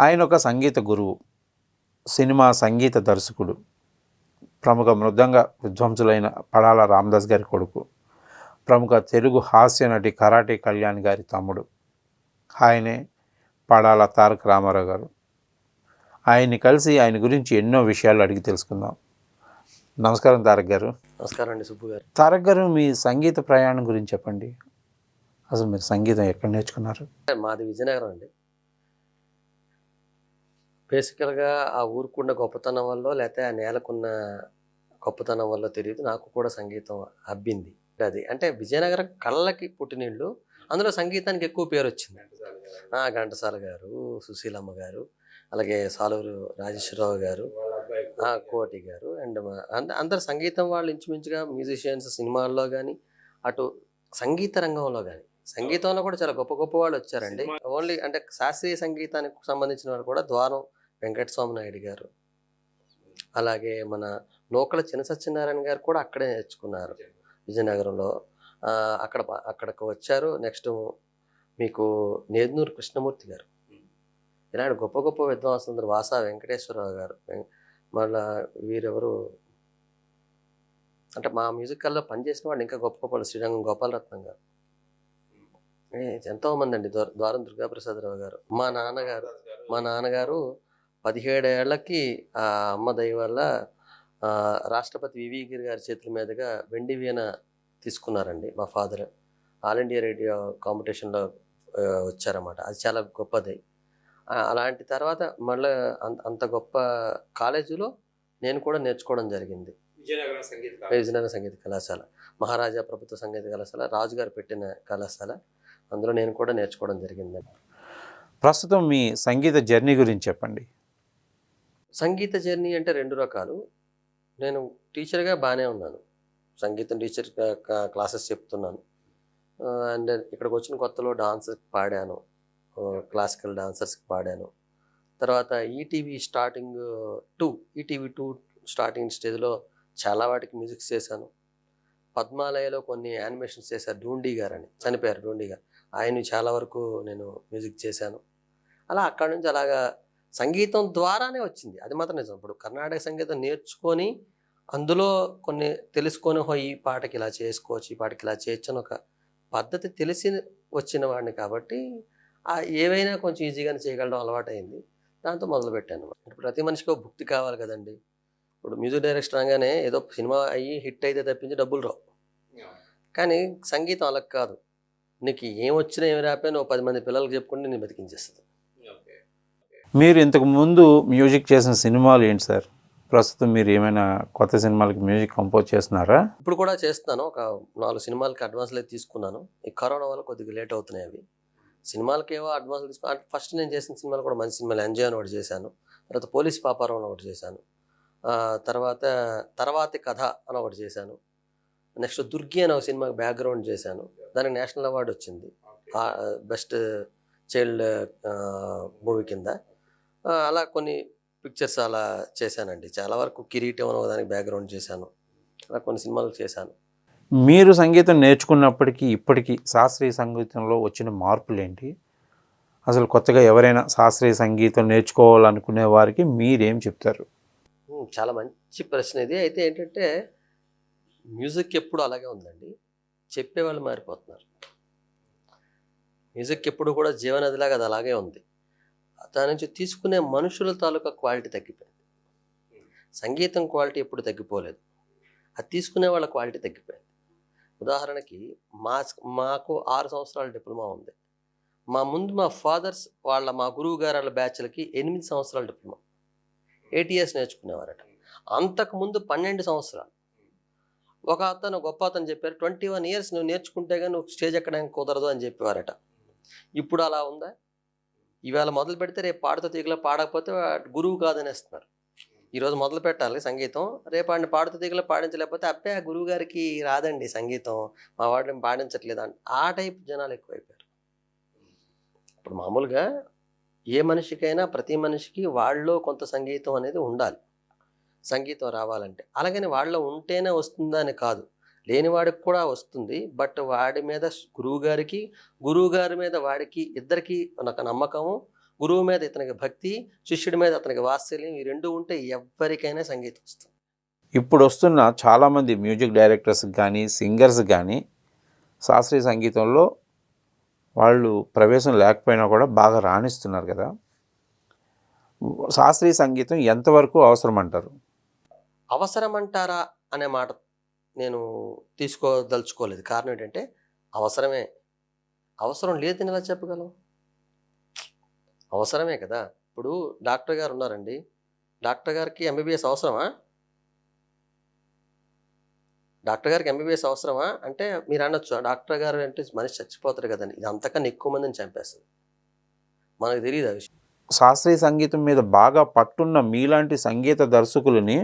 ఆయన ఒక సంగీత గురువు, సినిమా సంగీత దర్శకుడు, ప్రముఖ మృదంగ విద్వాంసులైన పడాల రామదాస్ గారి కొడుకు, ప్రముఖ తెలుగు హాస్య నటి కరాటే కళ్యాణ్ గారి తమ్ముడు. ఆయనే పడాల తారక రామారావు గారు. ఆయన్ని కలిసి ఆయన గురించి ఎన్నో విషయాలు అడిగి తెలుసుకుందాం. నమస్కారం తారక్ గారు. నమస్కారం అండి సుబ్బు గారు. తారక్ గారు, మీ సంగీత ప్రయాణం గురించి చెప్పండి. అసలు మీరు సంగీతం ఎక్కడ నేర్చుకున్నారు? మాది విజయనగరం అండి. బేసికల్గా ఆ ఊరుకున్న గొప్పతనం వల్ల, లేకపోతే ఆ నేలకున్న గొప్పతనం వల్ల తెలియదు, నాకు కూడా సంగీతం అబ్బింది. అది అంటే విజయనగరం కళ్ళకి పుట్టినీళ్ళు, అందులో సంగీతానికి ఎక్కువ పేరు వచ్చింది. ఘంటసాల గారు, సుశీలమ్మ గారు, అలాగే సాలూరు రాజేశ్వరరావు గారు, కోటి గారు, అండ్ అందరు సంగీతం వాళ్ళు ఇంచుమించుగా మ్యూజిషియన్స్ సినిమాల్లో కానీ, అటు సంగీత రంగంలో కానీ, సంగీతంలో కూడా చాలా గొప్ప గొప్ప వాళ్ళు వచ్చారండి. ఓన్లీ అంటే శాస్త్రీయ సంగీతానికి సంబంధించిన వాళ్ళు కూడా ద్వారం వెంకటస్వామి నాయుడు గారు, అలాగే మన నూకల చిన్న సత్యనారాయణ గారు కూడా అక్కడే నేర్చుకున్నారు విజయనగరంలో. అక్కడికి వచ్చారు. నెక్స్ట్ మీకు నేదునూరు కృష్ణమూర్తి గారు, ఇలాంటి గొప్ప గొప్ప విద్వాంసులందరూ, వాసా వెంకటేశ్వరరావు గారు, మళ్ళా వీరెవరు అంటే మా మ్యూజికల్లో పనిచేసిన వాళ్ళు ఇంకా గొప్ప గొప్ప శ్రీరంగం గోపాలరత్నం గారు, ఎంతోమంది అండి, ద్వారం దుర్గాప్రసాదరావు గారు. మా నాన్నగారు 17 ఏళ్లకి ఆ అమ్మ దయ వల్ల రాష్ట్రపతి వివి గిరి గారి చేతుల మీదుగా వెండి వీణ తీసుకున్నారండి. మా ఫాదర్ ఆల్ ఇండియా రేడియో కాంపిటీషన్లో వచ్చారన్నమాట. అది చాలా గొప్పది. అలాంటి తర్వాత మళ్ళీ అంత గొప్ప కాలేజీలో నేను కూడా నేర్చుకోవడం జరిగింది. విజయనగరం సంగీత కళాశాల, మహారాజా ప్రభుత్వ సంగీత కళాశాల, రాజుగారు పెట్టిన కళాశాల, అందులో నేను కూడా నేర్చుకోవడం జరిగిందండి. ప్రస్తుతం మీ సంగీత జర్నీ గురించి చెప్పండి. సంగీత జర్నీ అంటే 2 రకాలు. నేను టీచర్గా బాగానే ఉన్నాను, సంగీతం టీచర్ క్లాసెస్ చెప్తున్నాను. అండ్ ఇక్కడికి వచ్చిన కొత్తలో డాన్సర్కి పాడాను, క్లాసికల్ డాన్సర్స్కి పాడాను. తర్వాత ఈటీవీ ఈటీవీ 2 స్టార్టింగ్ స్టేజ్లో చాలా వాటికి మ్యూజిక్ చేశాను. పద్మాలయలో కొన్ని యానిమేషన్స్ చేశారు, డూండి గారు అని, చనిపోయారు డూండి గారు, ఆయన చాలా వరకు నేను మ్యూజిక్ చేశాను. అలా అక్కడి నుంచి అలాగా సంగీతం ద్వారానే వచ్చింది, అది మాత్రం నిజం. ఇప్పుడు కర్ణాటక సంగీతం నేర్చుకొని అందులో కొన్ని తెలుసుకొని, ఈ పాటకి ఇలా చేసుకోవచ్చు, ఈ పాటకి ఇలా చేయొచ్చు అని ఒక పద్ధతి తెలిసి వచ్చిన వాడిని కాబట్టి ఏవైనా కొంచెం ఈజీగానే చేయగలడం అలవాటైంది. దాంతో మొదలుపెట్టాను. ప్రతి మనిషికి ఒక భుక్తి కావాలి కదండి. ఇప్పుడు మ్యూజిక్ డైరెక్టర్ అనగానే ఏదో సినిమా అయ్యి హిట్ అయితే తప్పించి డబ్బులు రావు. కానీ సంగీతం అలా కాదు. నీకు ఏం వచ్చినా ఏమి రాపోయినా 10 మంది పిల్లలకు చెప్పుకుంటే నేను బతికించేస్తుంది. మీరు ఇంతకు ముందు మ్యూజిక్ చేసిన సినిమాలు ఏంటి సార్? ప్రస్తుతం మీరు ఏమైనా కొత్త సినిమాలకి మ్యూజిక్ కంపోజ్ చేస్తున్నారా? ఇప్పుడు కూడా చేస్తున్నాను. ఒక 4 సినిమాలకి అడ్వాన్స్లు అయితే తీసుకున్నాను. ఈ కరోనా వల్ల కొద్దిగా లేట్ అవుతున్నాయి అవి. సినిమాలకి ఏవో అడ్వాన్స్లు తీసుకున్నాను. ఫస్ట్ నేను చేసిన సినిమాలు కూడా మంచి సినిమాలు. ఎంజాయ్ అని ఒకటి చేశాను, తర్వాత పోలీస్ పాపారావు అని ఒకటి చేశాను, తర్వాతి కథ అని ఒకటి చేశాను. నెక్స్ట్ దుర్గి అని ఒక సినిమాకి బ్యాక్గ్రౌండ్ చేశాను, దానికి నేషనల్ అవార్డు వచ్చింది బెస్ట్ చైల్డ్ మూవీ కింద. అలా కొన్ని పిక్చర్స్ అలా చేశానండి. చాలా వరకు కిరీటం అని దానికి బ్యాక్గ్రౌండ్ చేశాను. అలా కొన్ని సినిమాలు చేశాను. మీరు సంగీతం నేర్చుకున్నప్పటికీ ఇప్పటికీ శాస్త్రీయ సంగీతంలో వచ్చిన మార్పులు ఏంటి? అసలు కొత్తగా ఎవరైనా శాస్త్రీయ సంగీతం నేర్చుకోవాలనుకునే వారికి మీరేం చెప్తారు? చాలా మంచి ప్రశ్న ఇది. అయితే ఏంటంటే మ్యూజిక్ ఎప్పుడు అలాగే ఉందండి, చెప్పేవాళ్ళు మారిపోతున్నారు. మ్యూజిక్ ఎప్పుడు కూడా జీవనదిలాగా అది అలాగే ఉంది. దాని నుంచి తీసుకునే మనుషుల తాలూకా క్వాలిటీ తగ్గిపోయింది. సంగీతం క్వాలిటీ ఎప్పుడు తగ్గిపోలేదు, అది తీసుకునే వాళ్ళ క్వాలిటీ తగ్గిపోయింది. ఉదాహరణకి మాకు 6 సంవత్సరాల డిప్లొమా ఉంది. మా ముందు మా ఫాదర్స్ మా గురువు గారు వాళ్ళ బ్యాచ్లకి 8 సంవత్సరాల డిప్లొమా, 8 years నేర్చుకునేవారట. అంతకుముందు 12 సంవత్సరాలు. ఒక గొప్ప అతను చెప్పారు, 21 years నువ్వు నేర్చుకుంటే కానీ నువ్వు స్టేజ్ ఎక్కడానికి కుదరదు అని చెప్పేవారట. ఇప్పుడు అలా ఉందా? ఇవాళ మొదలు పెడితే రేపు పాడుతూ తీగలో పాడకపోతే గురువు కాదనేస్తున్నారు. ఈరోజు మొదలు పెట్టాలి సంగీతం, రేపు వాడిని పాడుతూ తీగలో పాడించలేకపోతే అబ్బే ఆ గురువు గారికి రాదండి సంగీతం, మా వాడిని పాడించట్లేదు అని ఆ టైప్ జనాలు ఎక్కువైపోయారు. ఇప్పుడు మామూలుగా ఏ మనిషికైనా ప్రతి మనిషికి వాళ్ళలో కొంత సంగీతం అనేది ఉండాలి, సంగీతం రావాలంటే. అలాగని వాళ్ళలో ఉంటేనే వస్తుందా అని కాదు, లేనివాడికి కూడా వస్తుంది. బట్ వాడి మీద గురువు గారి మీద వాడికి ఇద్దరికి ఒక నమ్మకము, గురువు మీద ఇతనికి భక్తి, శిష్యుడి మీద అతనికి వాత్సల్యం, ఈ రెండు ఉంటే ఎవరికైనా సంగీతం వస్తుంది. ఇప్పుడు వస్తున్న చాలామంది మ్యూజిక్ డైరెక్టర్స్ కానీ సింగర్స్ కానీ శాస్త్రీయ సంగీతంలో వాళ్ళు ప్రవేశం లేకపోయినా కూడా బాగా రాణిస్తున్నారు కదా. శాస్త్రీయ సంగీతం ఎంతవరకు అవసరం అంటారు? అవసరం అంటారా అనే మాట నేను తీసుకోదలుచుకోలేదు. కారణం ఏంటంటే అవసరమే. అవసరం లేదని ఎలా చెప్పగలం? అవసరమే కదా. ఇప్పుడు డాక్టర్ గారు ఉన్నారండి, డాక్టర్ గారికి ఎంబీబీఎస్ అవసరమా? డాక్టర్ గారికి ఎంబీబీఎస్ అవసరమా అంటే మీరు అనొచ్చు, డాక్టర్ గారు అంటే మనిషి చచ్చిపోతారు కదండి. ఇది అంతకన్నా ఎక్కువ మందిని చంపేస్తుంది. మనకు తెలియదు ఆ విషయం. శాస్త్రీయ సంగీతం మీద బాగా పట్టున్న మీలాంటి సంగీత దర్శకులని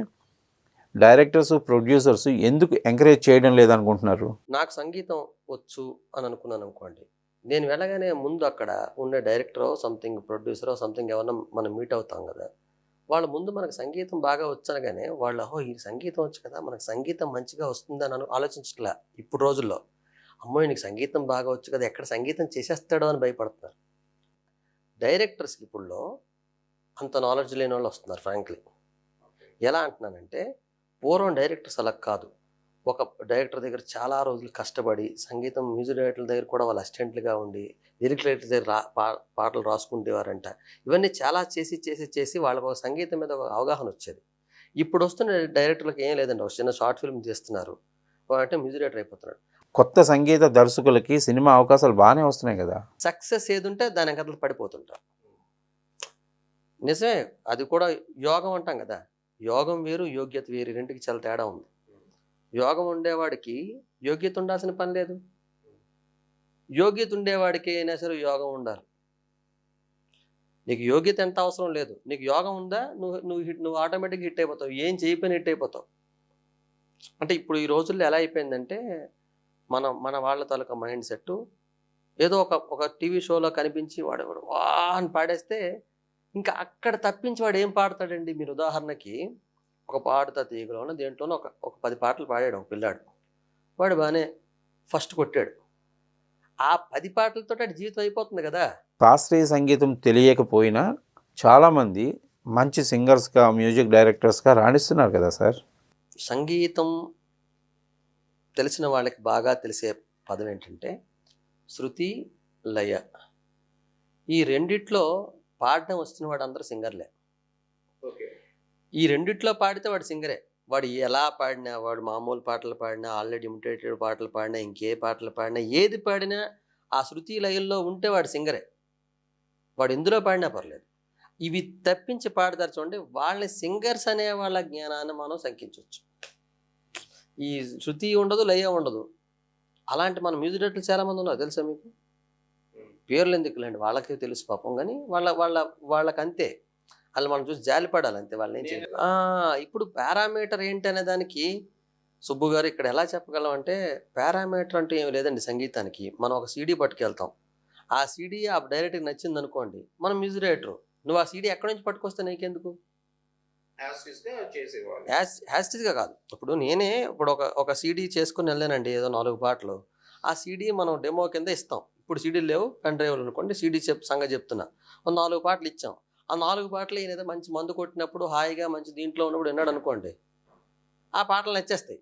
డైరెక్టర్స్, ప్రొడ్యూసర్స్ ఎందుకు ఎంకరేజ్ చేయడం లేదనుకుంటున్నారు? నాకు సంగీతం వచ్చు అని అనుకున్నాను అనుకోండి, నేను వెళ్ళగానే ముందు అక్కడ ఉండే డైరెక్టరో సంథింగ్ ప్రొడ్యూసరో సంథింగ్ ఎవరన్నా మనం మీట్ అవుతాం కదా, వాళ్ళ ముందు మనకు సంగీతం బాగా వచ్చనగానే వాళ్ళు ఈ సంగీతం వచ్చు కదా, మనకు సంగీతం మంచిగా వస్తుందని ఆలోచించట్లే. ఇప్పుడు రోజుల్లో అమ్మో నీకు సంగీతం బాగా వచ్చు కదా, ఎక్కడ సంగీతం చేసేస్తాడో అని భయపడుతున్నారు. డైరెక్టర్స్కి ఇప్పుడులో అంత నాలెడ్జ్ లేని వాళ్ళు వస్తున్నారు. ఫ్రాంక్లీ ఎలా అంటున్నానంటే, పూర్వం డైరెక్టర్స్ అలా కాదు. ఒక డైరెక్టర్ దగ్గర చాలా రోజులు కష్టపడి సంగీతం, మ్యూజిక్ డైరెక్టర్ల దగ్గర కూడా వాళ్ళ అసిస్టెంట్లుగా ఉండి లిరిక్ రైటర్ దగ్గర పాటలు రాసుకుంటేవారంట. ఇవన్నీ చాలా చేసి చేసి చేసి వాళ్ళకు ఒక సంగీతం మీద ఒక అవగాహన వచ్చేది. ఇప్పుడు వస్తున్న డైరెక్టర్లకు ఏం లేదండి, ఒక చిన్న షార్ట్ ఫిల్మ్ చేస్తున్నారు అంటే మ్యూజిక్ డైరెక్టర్ అయిపోతున్నాడు. కొత్త సంగీత దర్శకులకి సినిమా అవకాశాలు బాగానే వస్తున్నాయి కదా. సక్సెస్ ఏది ఉంటే దాని వెనకాల పడిపోతుంటారు. నిజమే, అది కూడా యోగం అంటాం కదా. యోగం వేరు, యోగ్యత వేరు, రెండుకి చాలా తేడా ఉంది. యోగం ఉండేవాడికి యోగ్యత ఉండాల్సిన పని లేదు. యోగ్యత ఉండేవాడికి అయినా సరే యోగం ఉండాలి. నీకు యోగ్యత ఎంత అవసరం లేదు, నీకు యోగం ఉందా నువ్వు ఆటోమేటిక్గా హిట్ అయిపోతావు. ఏం చేయకపోయినా హిట్ అయిపోతావు. అంటే ఇప్పుడు ఈ రోజుల్లో ఎలా అయిపోయిందంటే, మన వాళ్ళ తాలూకా మైండ్ సెట్ ఏదో ఒక టీవీ షోలో కనిపించి వాడు వా అని పాడేస్తే ఇంకా అక్కడ తప్పించి వాడు ఏం పాడతాడండి? మీరు ఉదాహరణకి ఒక పాడుతా తీగలోనో దేంట్లోనో ఒక 10 పాటలు పాడాడు ఒక పిల్లాడు. వాడు బాగానే ఫస్ట్ కొట్టాడు. ఆ 10 పాటలతో జీవితం అయిపోతుంది కదా. శాస్త్రీయ సంగీతం తెలియకపోయినా చాలామంది మంచి సింగర్స్గా, మ్యూజిక్ డైరెక్టర్స్గా రాణిస్తున్నారు కదా సార్. సంగీతం తెలిసిన వాళ్ళకి బాగా తెలిసే పదం ఏంటంటే శృతి, లయ. ఈ రెండిట్లో పాడడం వచ్చిన వాడు అందరూ సింగర్లే. ఈ రెండిట్లో పాడితే వాడు సింగరే. వాడు ఎలా పాడినా, వాడు మామూలు పాటలు పాడినా, ఆల్రెడీ ఇమిటేటెడ్ పాటలు పాడినా, ఇంకే పాటలు పాడినా, ఏది పాడినా ఆ శృతి లయల్లో ఉంటే వాడు సింగరే. వాడు ఎందులో పాడినా పర్లేదు. ఇవి తప్పించి పాడతారు చూడండి, వాళ్ళని సింగర్స్ అనే వాళ్ళ జ్ఞానాన్ని మనం శంకించవచ్చు. ఈ శృతి ఉండదు, లయ ఉండదు. అలాంటి మన మ్యూజిక్ డైరెక్టర్లు చాలామంది ఉన్నారు తెలుసా మీకు? పేర్లు ఎందుకులేండి, వాళ్ళకే తెలుసు పాపం. కానీ వాళ్ళకంతే, వాళ్ళు మనం చూసి జాలిపడాలి అంతే. వాళ్ళని ఏం చేయాలి? ఇప్పుడు పారామీటర్ ఏంటి అనే దానికి సుబ్బు గారు ఇక్కడ ఎలా చెప్పగలం అంటే, పారామీటర్ అంటే ఏమి లేదండి సంగీతానికి. మనం ఒక సీడీ పట్టుకెళ్తాం, ఆ సీడీ ఆ డైరెక్టర్కి నచ్చింది అనుకోండి, మనం మ్యూజిక్ డైరెక్టర్, నువ్వు ఆ సీడీ ఎక్కడి నుంచి పట్టుకొస్తే నీకెందుకు? హ్యాస్టిస్గా కాదు. ఇప్పుడు నేనే ఒక సీడీ చేసుకుని వెళ్ళానండి, ఏదో 4 పాటలు. ఆ సీడీ మనం డెమో కింద ఇస్తాం. ఇప్పుడు సీడీలు లేవు, పెన్ డ్రైవ్లు అనుకోండి. సీడీ సంగతి చెప్తున్నా. 4 పాటలు ఇచ్చాం. ఆ 4 పాటలు ఈయన ఏదో మంచి మందు కొట్టినప్పుడు హాయిగా మంచి దీంట్లో ఉన్నప్పుడు విన్నాడు అనుకోండి, ఆ పాటలు నచ్చేస్తాయి.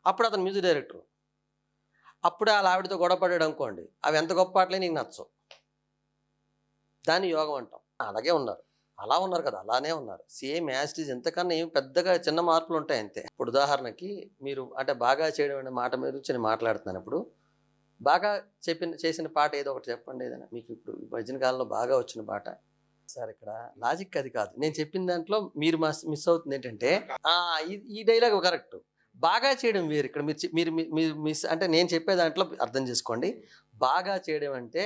అప్పుడు అతను మ్యూజిక్ డైరెక్టర్. అప్పుడే వాళ్ళ ఆవిడతో గొడవ పడ్డాడు అనుకోండి, అవి ఎంత గొప్ప పాటలే నీకు నచ్చవు. దాన్ని యోగం అంటాం. అలాగే ఉన్నారు, అలా ఉన్నారు కదా, అలానే ఉన్నారు. సేమ్ యాస్టీజ్, ఎంతకన్నా ఏం పెద్దగా చిన్న మార్పులు ఉంటాయి అంతే. ఇప్పుడు ఉదాహరణకి మీరు అంటే బాగా చేయడం అనే మాట మీద నుంచి నేను మాట్లాడుతున్నాను. ఇప్పుడు బాగా చేసిన పాట ఏదో ఒకటి చెప్పండి, ఏదైనా మీకు ఇప్పుడు ఈ మధ్యన కాలంలో బాగా వచ్చిన పాట. సార్ ఇక్కడ లాజిక్ అది కాదు, నేను చెప్పిన దాంట్లో మీరు మిస్ అవుతుంది ఏంటంటే, ఈ డైలాగ్ కరెక్ట్, బాగా చేయడం వేరు. ఇక్కడ మీరు మిస్ అంటే నేను చెప్పే దాంట్లో అర్థం చేసుకోండి. బాగా చేయడం అంటే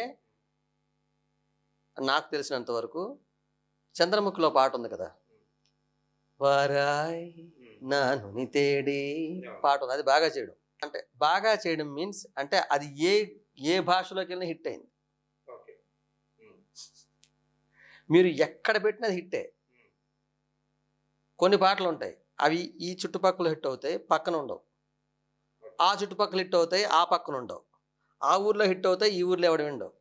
నాకు తెలిసినంత వరకు చంద్రముఖిలో పాట ఉంది కదా, వారాయ్ నాను తేడి పాట ఉంది, అది బాగా చేయడం. అంటే బాగా చేయడం మీన్స్ అంటే అది ఏ భాషలోకి వెళ్ళినా హిట్ అయింది. మీరు ఎక్కడ పెట్టినా అది హిట్టే. కొన్ని పాటలు ఉంటాయి, అవి ఈ చుట్టుపక్కల హిట్ అవుతాయి, పక్కన ఉండవు. ఆ చుట్టుపక్కల హిట్ అవుతాయి, ఆ పక్కన ఉండవు. ఆ ఊర్లో హిట్ అవుతాయి, ఈ ఊర్లో ఎవడు విండవు.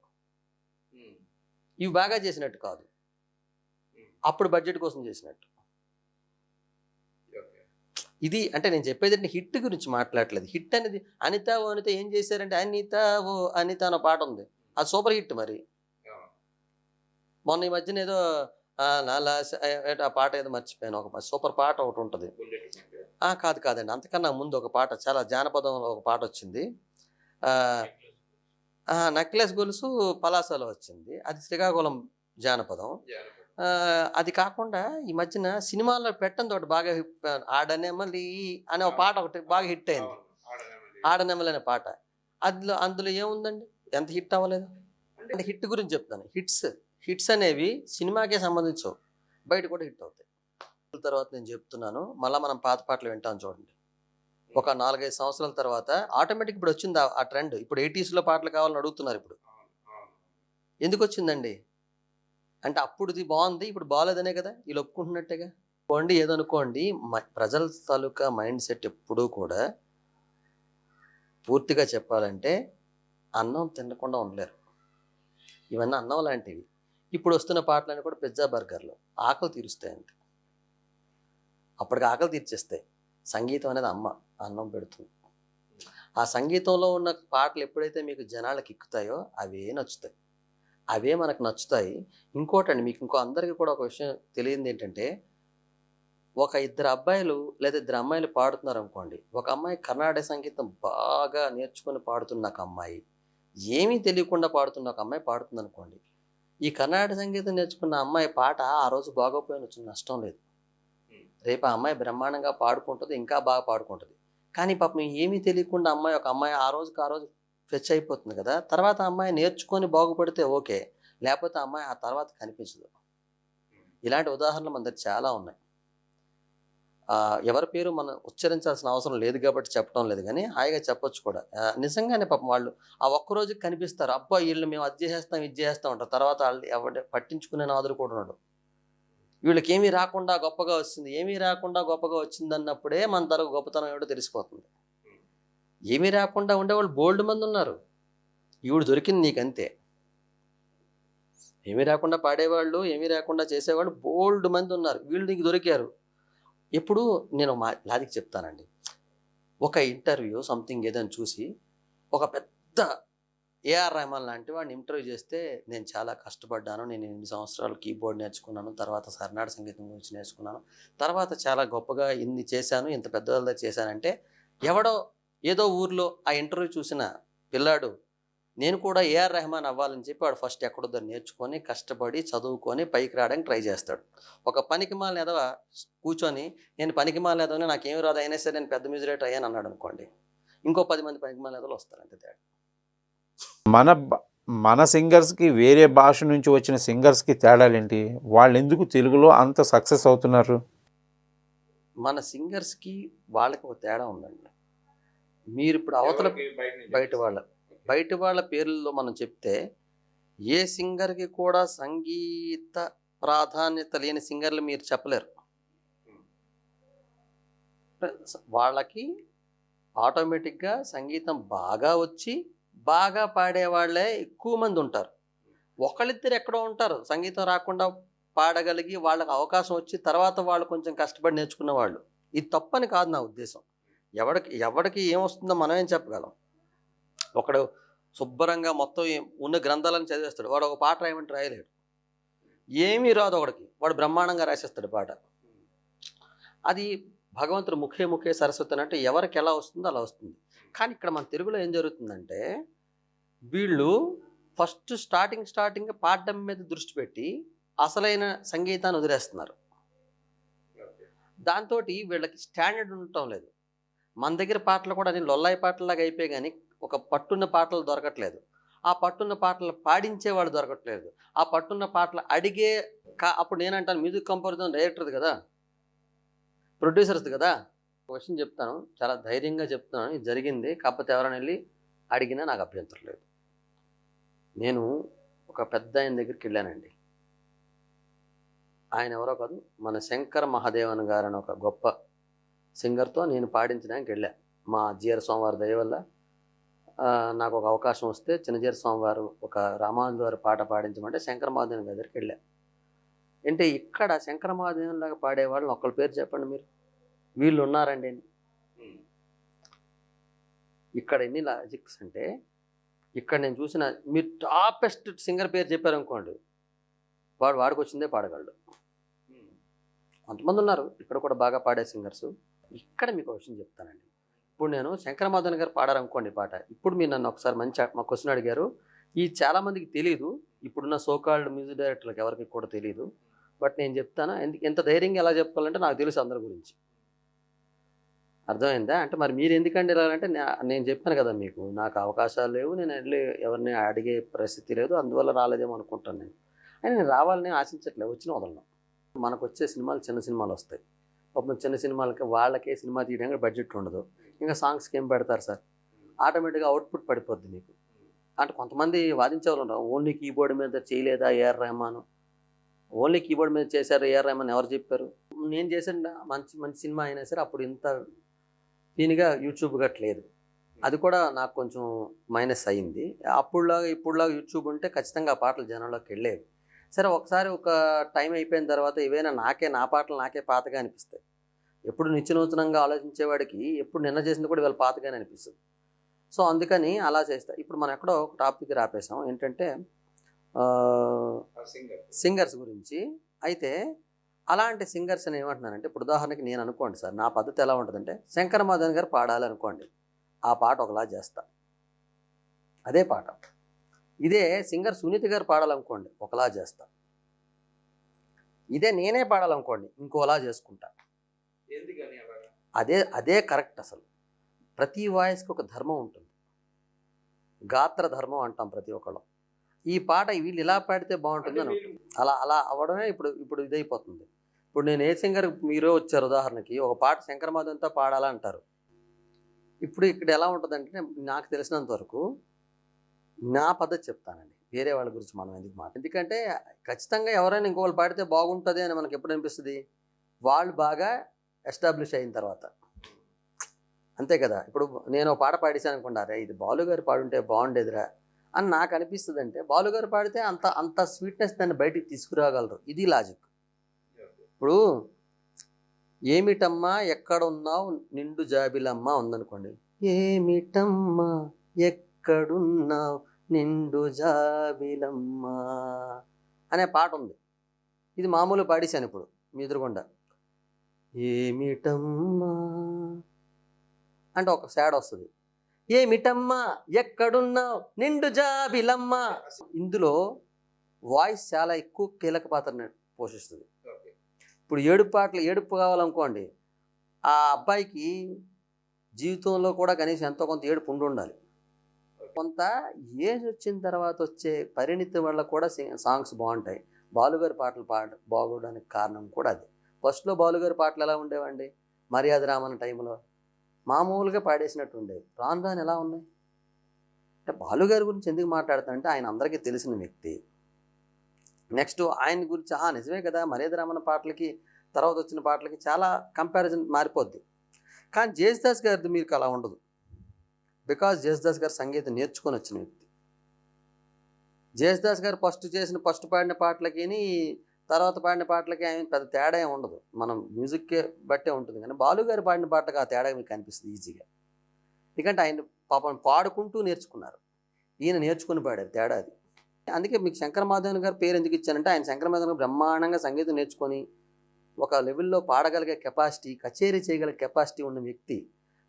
ఇవి బాగా చేసినట్టు కాదు, అప్పుడు బడ్జెట్ కోసం చేసినట్టు. ఇది అంటే నేను చెప్పేది అంటే హిట్ గురించి మాట్లాడలేదు. హిట్ అనేది అనిత ఓ అనిత ఏం చేశారంటే అనిత ఓ అనిత అన్న పాట ఉంది, అది సూపర్ హిట్. మరి మొన్న ఈ మధ్యన ఏదో ఆ పాట ఏదో మర్చిపోయాను, ఒక సూపర్ పాట ఒకటి ఉంటుంది. కాదు కాదండి, అంతకన్నా ముందు ఒక పాట చాలా జానపదంలో ఒక పాట వచ్చింది. నెక్లెస్ గొలుసు పలాసలో వచ్చింది, అది శ్రీకాకుళం జానపదం. అది కాకుండా ఈ మధ్యన సినిమాల్లో పెట్టండి ఒకటి బాగా ఆడనెమలి అనే ఒక పాట ఒకటి బాగా హిట్ అయింది, ఆడనెమలి అనే పాట. అందులో ఏముందండి, ఎంత హిట్ అవ్వలేదు అంటే. హిట్ గురించి చెప్తాను. హిట్స్ అనేవి సినిమాకే సంబంధించవు, బయట కూడా హిట్ అవుతాయి. తర్వాత నేను చెప్తున్నాను, మళ్ళీ మనం పాత పాటలు వింటాం చూడండి. ఒక 4-5 సంవత్సరాల తర్వాత ఆటోమేటిక్ ఇప్పుడు వచ్చింది ఆ ట్రెండ్. ఇప్పుడు 80sలో పాటలు కావాలని అడుగుతున్నారు. ఇప్పుడు ఎందుకు వచ్చిందండి అంటే అప్పుడుది బాగుంది, ఇప్పుడు బాగాలేదనే కదా వీళ్ళు ఒప్పుకుంటున్నట్టేగా. అనుకోండి ఏదనుకోండి, ప్రజల తాలూకా మైండ్ సెట్ ఎప్పుడూ కూడా పూర్తిగా చెప్పాలంటే అన్నం తినకుండా ఉండలేరు. ఇవన్నీ అన్నం లాంటివి. ఇప్పుడు వస్తున్న పాటలన్నీ కూడా పిజ్జా బర్గర్లు, ఆకలి తీరుస్తాయి అంతే. అప్పటికి ఆకలి తీర్చేస్తాయి. సంగీతం అనేది అమ్మ అన్నం పెడుతుంది. ఆ సంగీతంలో ఉన్న పాటలు ఎప్పుడైతే మీకు జనాలకు ఎక్కుతాయో అవే నచ్చుతాయి, అవే మనకు నచ్చుతాయి. ఇంకోటండి, మీకు ఇంకో అందరికీ కూడా ఒక విషయం తెలియంది ఏంటంటే, ఒక 2 అబ్బాయిలు లేదా 2 అమ్మాయిలు పాడుతున్నారు అనుకోండి. ఒక అమ్మాయి కర్ణాటక సంగీతం బాగా నేర్చుకొని పాడుతున్న ఒక అమ్మాయి, ఏమీ తెలియకుండా పాడుతున్న ఒక అమ్మాయి పాడుతుంది అనుకోండి. ఈ కర్ణాటక సంగీతం నేర్చుకున్న అమ్మాయి పాట ఆ రోజు బాగోపోయిన వచ్చిన నష్టం లేదు. రేపు ఆ అమ్మాయి బ్రహ్మాండంగా పాడుకుంటుంది, ఇంకా బాగా పాడుకుంటుంది. కానీ పాపం ఏమీ తెలియకుండా ఒక అమ్మాయి ఆ రోజుకి ఆ రోజు ఫెచ్ అయిపోతుంది కదా. తర్వాత ఆ అమ్మాయి నేర్చుకొని బాగుపడితే ఓకే, లేకపోతే ఆ అమ్మాయి ఆ తర్వాత కనిపించదు. ఇలాంటి ఉదాహరణలు మన దగ్గర చాలా ఉన్నాయి. ఎవరి పేరు మనం ఉచ్చరించాల్సిన అవసరం లేదు కాబట్టి చెప్పడం లేదు, కానీ హాయిగా చెప్పొచ్చు కూడా. నిజంగానే పాపం వాళ్ళు ఆ ఒక్కరోజుకి కనిపిస్తారు. అబ్బా వీళ్ళు మేము అది చేసేస్తాం ఇది చేస్తాం అంటారు. తర్వాత వాళ్ళు ఎవరు పట్టించుకునే నాదురు కూడా ఉన్నాడు. వీళ్ళకి ఏమీ రాకుండా గొప్పగా వచ్చింది, ఏమీ రాకుండా గొప్పగా వచ్చింది అన్నప్పుడే మన తరకు గొప్పతనం ఏమిటో తెలిసిపోతుంది. ఏమీ రాకుండా ఉండేవాళ్ళు బోల్డ్ మంది ఉన్నారు. ఈవిడ దొరికింది నీకంతే. ఏమీ రాకుండా పాడేవాళ్ళు, ఏమీ రాకుండా చేసేవాళ్ళు బోల్డ్ మంది ఉన్నారు. వీళ్ళు నీకు దొరికారు. ఎప్పుడు నేను లాజిక్ చెప్తానండి. ఒక ఇంటర్వ్యూ సంథింగ్ ఏదైనా చూసి ఒక పెద్ద ఏఆర్ రెహమాన్ లాంటి వాడిని ఇంటర్వ్యూ చేస్తే, నేను చాలా కష్టపడ్డాను, నేను 8 సంవత్సరాలు కీబోర్డ్ నేర్చుకున్నాను, తర్వాత కర్ణాటక సంగీతం గురించి నేర్చుకున్నాను, తర్వాత చాలా గొప్పగా ఇన్ని చేశాను, ఇంత పెద్దవాళ్ళ చేశానంటే, ఎవడో ఏదో ఊర్లో ఆ ఇంటర్వ్యూ చూసిన పిల్లాడు నేను కూడా ఏఆర్ రెహమాన్ అవ్వాలని చెప్పి వాడు ఫస్ట్ ఎక్కడో నేర్చుకొని కష్టపడి చదువుకొని పైకి రావడానికి ట్రై చేస్తాడు. ఒక పనికిమాలిన ఎదవ కూర్చొని నేను పనికిమాలిన ఎదవని నాకేమి రాదు అయినా సరే నేను పెద్ద మ్యూజిక్ డైరెక్టర్ అయ్యాను అన్నాడు అనుకోండి, ఇంకో 10 మంది పనికిమాలిన ఎదవలు వస్తారు. అంతే తేడా. మన సింగర్స్కి వేరే భాష నుంచి వచ్చిన సింగర్స్కి తేడాలేంటి? వాళ్ళు ఎందుకు తెలుగులో అంత సక్సెస్ అవుతున్నారు? మన సింగర్స్కి వాళ్ళకి ఒక తేడా ఉందండి. మీరు ఇప్పుడు అవతల బయట వాళ్ళ పేర్లలో మనం చెప్తే, ఏ సింగర్కి కూడా సంగీత ప్రాధాన్యత లేని సింగర్లు మీరు చెప్పలేరు. వాళ్ళకి ఆటోమేటిక్గా సంగీతం బాగా వచ్చి బాగా పాడేవాళ్ళే ఎక్కువ మంది ఉంటారు. ఒకళ్ళిద్దరు ఎక్కడో ఉంటారు సంగీతం రాకుండా పాడగలిగి, వాళ్ళకి అవకాశం వచ్చి తర్వాత వాళ్ళు కొంచెం కష్టపడి నేర్చుకున్న వాళ్ళు. ఇది తప్పని కాదు నా ఉద్దేశం. ఎవడికి ఏమొస్తుందో మనం ఏం చెప్పగలం. ఒకడు శుభ్రంగా మొత్తం ఉన్న గ్రంథాలను చదివేస్తాడు, వాడు ఒక పాట రాయమంటే రాయలేడు. ఏమీ రాదు ఒకడికి, వాడు బ్రహ్మాండంగా రాసేస్తాడు పాట. అది భగవంతుడు ముఖే సరస్వతి అంటే ఎవరికి ఎలా వస్తుందో అలా వస్తుంది. కానీ ఇక్కడ మన తెలుగులో ఏం జరుగుతుందంటే, వీళ్ళు ఫస్ట్ స్టార్టింగ్ పాడడం మీద దృష్టి పెట్టి అసలైన సంగీతాన్ని వదిలేస్తున్నారు. దాంతో వీళ్ళకి స్టాండర్డ్ ఉండటం లేదు. మన దగ్గర పాటలు కూడా నేను లొల్లాయి పాటలాగా అయిపోయి, కానీ ఒక పట్టున్న పాటలు దొరకట్లేదు. ఆ పట్టున్న పాటలు పాడించే వాళ్ళు దొరకట్లేదు. ఆ పట్టున్న పాటలు అడిగే అప్పుడు నేనంటాను, మ్యూజిక్ కంపోజర్ డైరెక్టర్ది కదా, ప్రొడ్యూసర్స్ది కదా. ఒక విషయం చెప్తాను, చాలా ధైర్యంగా చెప్తున్నాను, ఇది జరిగింది. కాకపోతే ఎవరైనా వెళ్ళి అడిగినా నాకు అభ్యంతరం లేదు. నేను ఒక పెద్ద ఆయన దగ్గరికి వెళ్ళానండి. ఆయన ఎవరో కాదు, మన శంకర్ మహాదేవన్ గారు అని ఒక గొప్ప సింగర్తో నేను పాడించడానికి వెళ్ళా. మా జిఆర్ సోమవారి దయ వల్ల నాకు ఒక అవకాశం వస్తే చిన్నజీర స్వామివారు ఒక రామానుజు వారి పాట పాడించమంటే శంకర మహాదేవన్ దగ్గరికి వెళ్ళా. అంటే ఇక్కడ శంకర మహాదేవన్ లాగా పాడేవాళ్ళని ఒక్కళ్ళ పేరు చెప్పండి మీరు. వీళ్ళు ఉన్నారండి. ఇక్కడ ఎన్ని లాజిక్స్ అంటే, ఇక్కడ నేను చూసిన మీరు టాపెస్ట్ సింగర్ పేరు చెప్పారనుకోండి, వాడికి వచ్చిందే పాడగలడు. కొంతమంది ఉన్నారు ఇక్కడ కూడా బాగా పాడే సింగర్స్. ఇక్కడ మీకు ఒక విషయం చెప్తానండి. ఇప్పుడు నేను శంకర మహాదేవన్ గారు పాడారనుకోండి పాట, ఇప్పుడు మీరు నన్ను ఒకసారి మా క్వశ్చన్ అడిగారు. ఈ చాలామందికి తెలియదు, ఇప్పుడున్న సోకాల్డ్ మ్యూజిక్ డైరెక్టర్లకు ఎవరికి కూడా తెలియదు. బట్ నేను చెప్తాను, ఎంత ధైర్యంగా ఎలా చెప్పుకోవాలంటే నాకు తెలుసు అందరి గురించి. అర్థమైందా? అంటే మరి మీరు ఎందుకండి వెళ్ళాలంటే నేను చెప్పాను కదా మీకు, నాకు అవకాశాలు లేవు, నేను వెళ్ళి ఎవరిని అడిగే పరిస్థితి లేదు, అందువల్ల రాలేదేమో అనుకుంటాను నేను. అని నేను రావాలని ఆశించట్లేదు, వచ్చిన వదలను. మనకు వచ్చే సినిమాలు చిన్న సినిమాలు వస్తాయి. పాపం చిన్న సినిమాలకి వాళ్ళకే సినిమా తీయడానికి బడ్జెట్ ఉండదు, ఇంకా సాంగ్స్కి ఏం పెడతారు సార్? ఆటోమేటిక్గా అవుట్పుట్ పడిపోద్ది మీకు. అంటే కొంతమంది వాదించే వాళ్ళు ఉంటారు, ఓన్లీ కీబోర్డ్ మీద చేయలేదా ఏఆర్ రెహమాన్, ఓన్లీ కీబోర్డ్ మీద చేశారు ఏఆర్ రెహమాన్ ఎవరు చెప్పారు? నేను చేసిన మంచి మంచి సినిమా అయినా సరే అప్పుడు ఇంత దీనిగా యూట్యూబ్ గట్లేదు. అది కూడా నాకు కొంచెం మైనస్ అయ్యింది. ఇప్పుడులాగా యూట్యూబ్ ఉంటే ఖచ్చితంగా ఆ పాటలు జనంలోకి వెళ్ళేవి. సరే, ఒకసారి ఒక టైం అయిపోయిన తర్వాత ఏవైనా నా పాటలు నాకే పాతగా అనిపిస్తాయి. ఎప్పుడు నిత్యనూతనంగా ఆలోచించేవాడికి ఎప్పుడు నిన్న చేసింది కూడా వీళ్ళ పాతగానే అనిపిస్తుంది. సో అందుకని అలా చేస్తా. ఇప్పుడు మనం ఎక్కడో ఒక టాపిక్ రాపేసాం, ఏంటంటే సింగర్స్ గురించి. అయితే అలాంటి సింగర్స్ అని ఏమంటున్నానంటే, ఇప్పుడు ఉదాహరణకి నేను అనుకోండి సార్, నా పద్ధతి ఎలా ఉంటుందంటే, శంకర మహాదేవన్ గారు పాడాలి అనుకోండి, ఆ పాట ఒకలా చేస్తా, అదే పాట. ఇదే సింగర్ సునీత గారు పాడాలనుకోండి ఒకలా చేస్తా, ఇదే నేనే పాడాలనుకోండి ఇంకోలా చేసుకుంటా. అదే కరెక్ట్. అసలు ప్రతి వాయిస్కి ఒక ధర్మం ఉంటుంది, గాత్ర ధర్మం అంటాం ప్రతి ఒక్కళ్ళం. ఈ పాట వీళ్ళు ఇలా పాడితే బాగుంటుంది అని అలా అలా అవ్వడమే ఇప్పుడు ఇదైపోతుంది. ఇప్పుడు నేను ఏ సింగర్ మీరే వచ్చారు ఉదాహరణకి, ఒక పాట శంకర మహాదేవన్తో పాడాలంటారు. ఇప్పుడు ఇక్కడ ఎలా ఉంటుందంటే, నాకు తెలిసినంత వరకు నా పద్ధతి చెప్తానండి, వేరే వాళ్ళ గురించి మనం ఎందుకంటే ఖచ్చితంగా ఎవరైనా ఇంకోళ్ళు పాడితే బాగుంటుంది అని మనకి ఎప్పుడు అనిపిస్తుంది, వాళ్ళు బాగా ఎస్టాబ్లిష్ అయిన తర్వాత. అంతే కదా. ఇప్పుడు నేను పాట పాడేసాను అనుకుంటారా, ఇది బాలుగారు పాడుంటే బాగుండేదిరా అని నాకు అనిపిస్తుంది. అంటే బాలుగారు పాడితే అంత స్వీట్నెస్ దాన్ని బయటికి తీసుకురాగలరు. ఇది లాజిక్. ఇప్పుడు ఏమిటమ్మా ఎక్కడున్నావు నిండు జాబిలమ్మ ఉందనుకోండి, ఏమిటమ్మా ఎక్కడున్నావు నిండు జాబిలమ్మ అనే పాట ఉంది. ఇది మామూలు పాడేశాను ఇప్పుడు మీ ఎదురుగుండా. ఏమిటమ్మా అంటే ఒక సాడ్ వస్తుంది, ఏమిటమ్మా ఎక్కడున్నావు నిండు జాబిలమ్మ. ఇందులో వాయిస్ చాలా ఎక్కువ కీలక పాత్రని పోషిస్తుంది. ఇప్పుడు ఏడుపు కావాలనుకోండి, ఆ అబ్బాయికి జీవితంలో కూడా కనీసం ఎంతో కొంత ఏడుపు ఉండాలి. కొంత ఏజ్ వచ్చిన తర్వాత వచ్చే పరిణితి వల్ల కూడా సాంగ్స్ బాగుంటాయి. బాలుగారి పాటలు బాగోడానికి కారణం కూడా అది. ఫస్ట్లో బాలుగారి పాటలు ఎలా ఉండేవండి, మర్యాద రామన్న టైంలో మామూలుగా పాడేసినట్టు ఉండేవి. రాను రాను ఎలా ఉన్నాయి అంటే, బాలుగారి గురించి ఎందుకు మాట్లాడతానంటే ఆయన అందరికీ తెలిసిన వ్యక్తి. నెక్స్ట్ ఆయన గురించి నిజమే కదా, మర్యాద రామన్న పాటలకి తర్వాత వచ్చిన పాటలకి చాలా కంపారిజన్ మారిపోద్ది. కానీ జేసుదాస్ గారిది మీకు అలా ఉండదు, బికాజ్ జేసుదాస్ గారు సంగీతం నేర్చుకొని వచ్చిన వ్యక్తి. జేసుదాస్ గారు ఫస్ట్ పాడిన పాటలకి తర్వాత పాడిన పాటలకి ఆయన పెద్ద తేడా ఏమి ఉండదు, మనం మ్యూజిక్కే బట్టే ఉంటుంది. కానీ బాలుగారు పాడిన పాటలకు ఆ తేడా మీకు కనిపిస్తుంది ఈజీగా. ఎందుకంటే ఆయన పాపం పాడుకుంటూ నేర్చుకున్నారు, ఈయన నేర్చుకుని పాడారు, తేడా అది. అందుకే మీకు శంకర మహాదేవన్ గారు పేరు ఎందుకు ఇచ్చానంటే, ఆయన శంకర మహాదేవన్ గారు బ్రహ్మాండంగా సంగీతం నేర్చుకొని ఒక లెవెల్లో పాడగలిగే కెపాసిటీ, కచేరీ చేయగల కెపాసిటీ ఉన్న వ్యక్తి.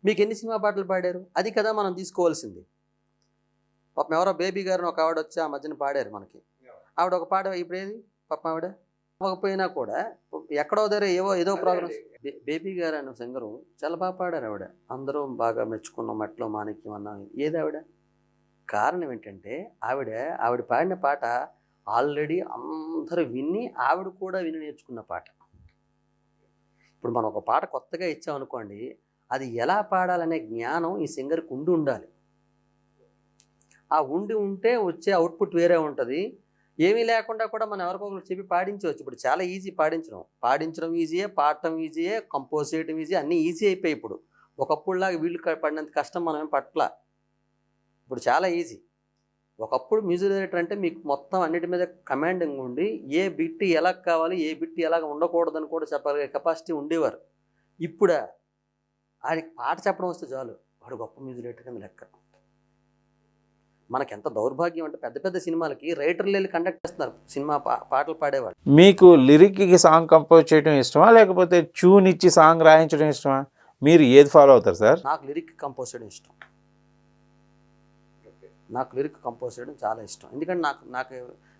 మీకు ఎన్ని సినిమా పాటలు పాడారు, అది కదా మనం తీసుకోవాల్సింది. పాపం ఎవరో బేబీ గారిని ఒక ఆవిడ వచ్చి ఆ మధ్యన పాడారు మనకి, ఆవిడ ఒక పాట ఇప్పుడు ఏది పాపం ఆవిడ అవ్వకపోయినా కూడా ఎక్కడో దగ్గర ఏదో ప్రోగ్రామ్స్. బేబీ గారు అన్న సింగరు చాలా బాగా పాడారు ఆవిడ, అందరూ బాగా మెచ్చుకున్న మట్లో మాణిక్యం అన్న. ఏది ఆవిడ కారణం ఏంటంటే, ఆవిడ పాడిన పాట ఆల్రెడీ అందరూ విని ఆవిడ కూడా విని నేర్చుకున్న పాట. ఇప్పుడు మనం ఒక పాట కొత్తగా ఇచ్చామనుకోండి, అది ఎలా పాడాలనే జ్ఞానం ఈ సింగర్కి ఉండాలి. ఆ ఉంటే వచ్చే అవుట్పుట్ వేరే ఉంటుంది. ఏమీ లేకుండా కూడా మనం ఎవరికొకరు చెప్పి పాడించవచ్చు. ఇప్పుడు చాలా ఈజీ పాడించడం ఈజీయే, పాడటం ఈజీయే, కంపోజ్ చేయడం ఈజీ, అన్నీ ఈజీ అయిపోయాయి ఇప్పుడు. ఒకప్పుడులాగా వీళ్ళు పడినంత కష్టం మనం ఏం పట్ల. ఇప్పుడు చాలా ఈజీ. ఒకప్పుడు మ్యూజిక్ డైరెక్టర్ అంటే మీకు మొత్తం అన్నిటి మీద కమాండింగ్ ఉండి ఏ బిట్ ఎలా కావాలి, ఏ బిట్ ఎలాగ ఉండకూడదని కూడా చెప్పగలిగే కెపాసిటీ ఉండేవారు. ఇప్పుడా ఆడికి పాట చెప్పడం వస్తే చాలు, వాడు గొప్ప మ్యూజిక్ డైరెక్టర్ కింద లెక్క. మనకెంత దౌర్భాగ్యం అంటే పెద్ద పెద్ద సినిమాలకి రైటర్లు వెళ్ళి కండక్ట్ చేస్తున్నారు సినిమా పాటలు పాడేవాళ్ళు. మీకు లిరిక్కి సాంగ్ కంపోజ్ చేయడం ఇష్టమా, లేకపోతే ట్యూన్ ఇచ్చి సాంగ్ రాయించడం ఇష్టమా? మీరు ఏది ఫాలో అవుతారు సార్? నాకు లిరిక్ కంపోజ్ చేయడం ఇష్టం. నాకు లిరిక్ కంపోజ్ చేయడం చాలా ఇష్టం. ఎందుకంటే నాకు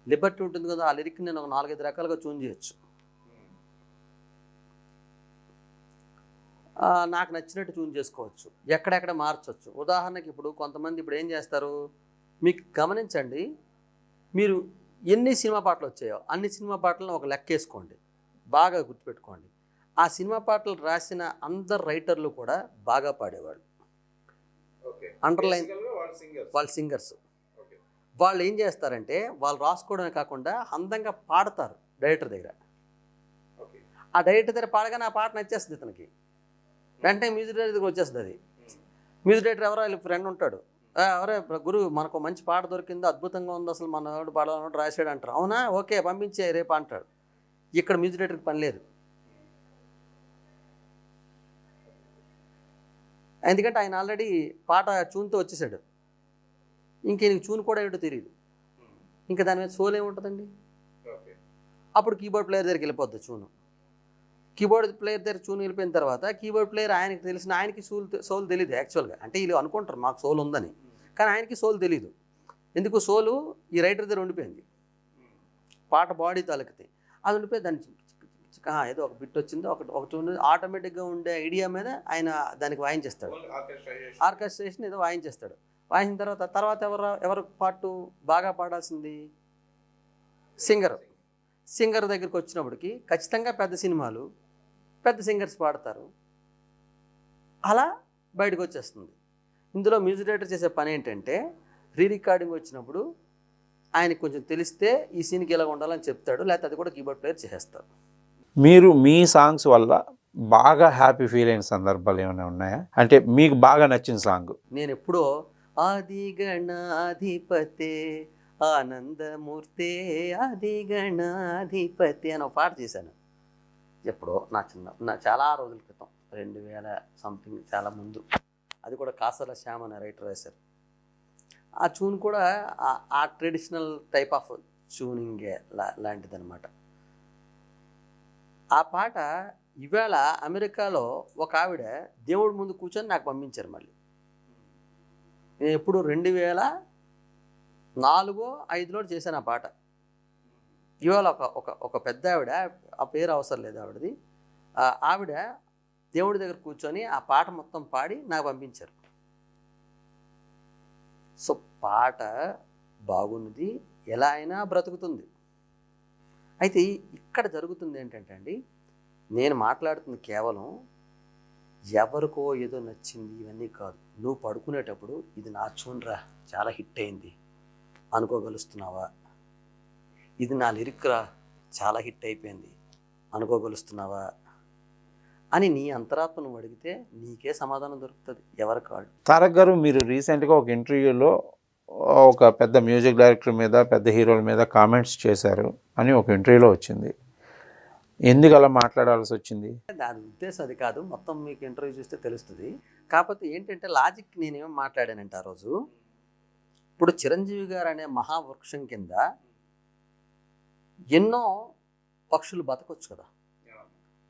లిబర్టీ ఉంటుంది కదా, ఆ లిరిక్ నేను ఒక 4-5 రకాలుగా ట్యూన్ చేయొచ్చు. నాకు నచ్చినట్టు ట్యూన్ చేసుకోవచ్చు, ఎక్కడెక్కడ మార్చవచ్చు. ఉదాహరణకి ఇప్పుడు కొంతమంది ఇప్పుడు ఏం చేస్తారు, మీకు గమనించండి, మీరు ఎన్ని సినిమా పాటలు వచ్చాయో అన్ని సినిమా పాటలను ఒక లెక్క వేసుకోండి, బాగా గుర్తుపెట్టుకోండి. ఆ సినిమా పాటలు రాసిన అందరు రైటర్లు కూడా బాగా పాడేవాళ్ళు. అండర్లైన్ వాళ్ళ సింగర్స్. వాళ్ళు ఏం చేస్తారంటే వాళ్ళు రాసుకోవడమే కాకుండా అందంగా పాడతారు డైరెక్టర్ దగ్గర. ఆ డైరెక్టర్ దగ్గర పాడగానే ఆ పాట నచ్చేస్తుంది ఇతనికి, వెంటనే మ్యూజిక్ డైరెక్టర్ దగ్గర వచ్చేస్తుంది అది. మ్యూజిక్ డైరెక్టర్ ఎవరో వీళ్ళ ఫ్రెండ్ ఉంటాడు, ఎవరే గురువు మనకు మంచి పాట దొరికింది, అద్భుతంగా ఉంది, అసలు మనోడు పాడాలన్నట్టు రాసాడు అంటారు. అవునా, ఓకే పంపించే రేపు అంటాడు. ఇక్కడ మ్యూజిక్ డైరెక్టర్కి పని లేదు, ఎందుకంటే ఆయన ఆల్రెడీ పాట ట్యూన్తో వచ్చేసాడు. ఇంక ఈయనకి ట్యూన్ కూడా ఏంటో తెలియదు, ఇంకా దాని మీద సోల్ ఏముంటుందండి. అప్పుడు కీబోర్డ్ ప్లేయర్ దగ్గరికి వెళ్ళిపోద్ది ట్యూన్. కీబోర్డ్ ప్లేయర్ దగ్గర ట్యూన్ వెళ్ళిపోయిన తర్వాత కీబోర్డ్ ప్లేయర్ ఆయనకి తెలిసిన ఆయనకి సోల్ తెలియదు యాక్చువల్గా. అంటే వీళ్ళు అనుకుంటారు మాకు సోల్ ఉందని, కానీ ఆయనకి సోల్ తెలియదు. ఎందుకు సోలు ఈ రైటర్ దగ్గర ఉండిపోయింది, పాట బాడీ తాలూకితే అది ఉండిపోయి దాన్ని ఏదో ఒక బిట్ వచ్చిందో ఒకటి ఉంది, ఆటోమేటిక్గా ఉండే ఐడియా మీద ఆయన దానికి వాయించేస్తాడు, ఆర్కెస్ట్రేషన్ ఏదో వాయించేస్తాడు. వాయించిన తర్వాత ఎవరు పాటు బాగా పాడాల్సింది సింగర్ దగ్గరికి వచ్చినప్పటికి ఖచ్చితంగా పెద్ద సినిమాలు పెద్ద సింగర్స్ పాడతారు, అలా బయటకు వచ్చేస్తుంది. ఇందులో మ్యూజిక్ డైరెక్టర్ చేసే పని ఏంటంటే రికార్డింగ్ వచ్చినప్పుడు ఆయనకు కొంచెం తెలిస్తే ఈ సీన్కి ఎలా ఉండాలని చెప్తాడు, లేకపోతే అది కూడా కీబోర్డ్ ప్లేయర్ చేసేస్తారు. మీరు మీ సాంగ్స్ వల్ల బాగా హ్యాపీ ఫీల్ అయిన సందర్భాలు ఏమైనా ఉన్నాయా? అంటే మీకు బాగా నచ్చిన సాంగ్? నేను ఎప్పుడో ఆది గణాధిపతే ఆనందమూర్తే ఆది గణాధిపతి అని ఒక పాట చేశాను ఎప్పుడో, నా చాలా రోజుల క్రితం, 2000 సంథింగ్, చాలా ముందు. అది కూడా కాసల శ్యామ్ అనే రైటర్ రాశారు. ఆ ట్యూన్ కూడా ఆ ట్రెడిషనల్ టైప్ ఆఫ్ ట్యూనింగే లాంటిదన్నమాట. ఆ పాట ఇవాళ అమెరికాలో ఒక ఆవిడ దేవుడి ముందు కూర్చొని నాకు పంపించారు. మళ్ళీ నేను ఎప్పుడు 2004-05లో చేశాను ఆ పాట. ఇవాళ ఒక పెద్ద ఆవిడ, ఆ పేరు అవసరం లేదు ఆవిడది, ఆవిడ దేవుడి దగ్గర కూర్చొని ఆ పాట మొత్తం పాడి నాకు పంపించారు. సో పాట బాగున్నది, ఎలా అయినా బ్రతుకుతుంది. అయితే ఇక్కడ జరుగుతుంది ఏంటంటే అండి, నేను మాట్లాడుతుంది కేవలం ఎవరికో ఏదో నచ్చింది ఇవన్నీ కాదు. నువ్వు పడుకునేటప్పుడు ఇది నా చూన్రా చాలా హిట్ అయింది అనుకోగలుస్తున్నావా, ఇది నా లిరిక్ రా చాలా హిట్ అయిపోయింది అనుకోగలుస్తున్నావా అని నీ అంతరాత్మ నువ్వు అడిగితే నీకే సమాధానం దొరుకుతుంది, ఎవరి కాదు. తారక్ గారు, మీరు రీసెంట్గా ఒక ఇంటర్వ్యూలో ఒక పెద్ద మ్యూజిక్ డైరెక్టర్ మీద, పెద్ద హీరోల మీద కామెంట్స్ చేశారు అని ఒక ఇంటర్వ్యూలో వచ్చింది. ఎందుకు అలా మాట్లాడాల్సి వచ్చింది? దాని ఉద్దేశం అది కాదు, మొత్తం మీకు ఇంటర్వ్యూ చూస్తే తెలుస్తుంది. కాకపోతే ఏంటంటే లాజిక్ నేనేం మాట్లాడానంటే, ఆ రోజు ఇప్పుడు చిరంజీవి గారు అనే మహావృక్షం కింద ఎన్నో పక్షులు బతకొచ్చు కదా,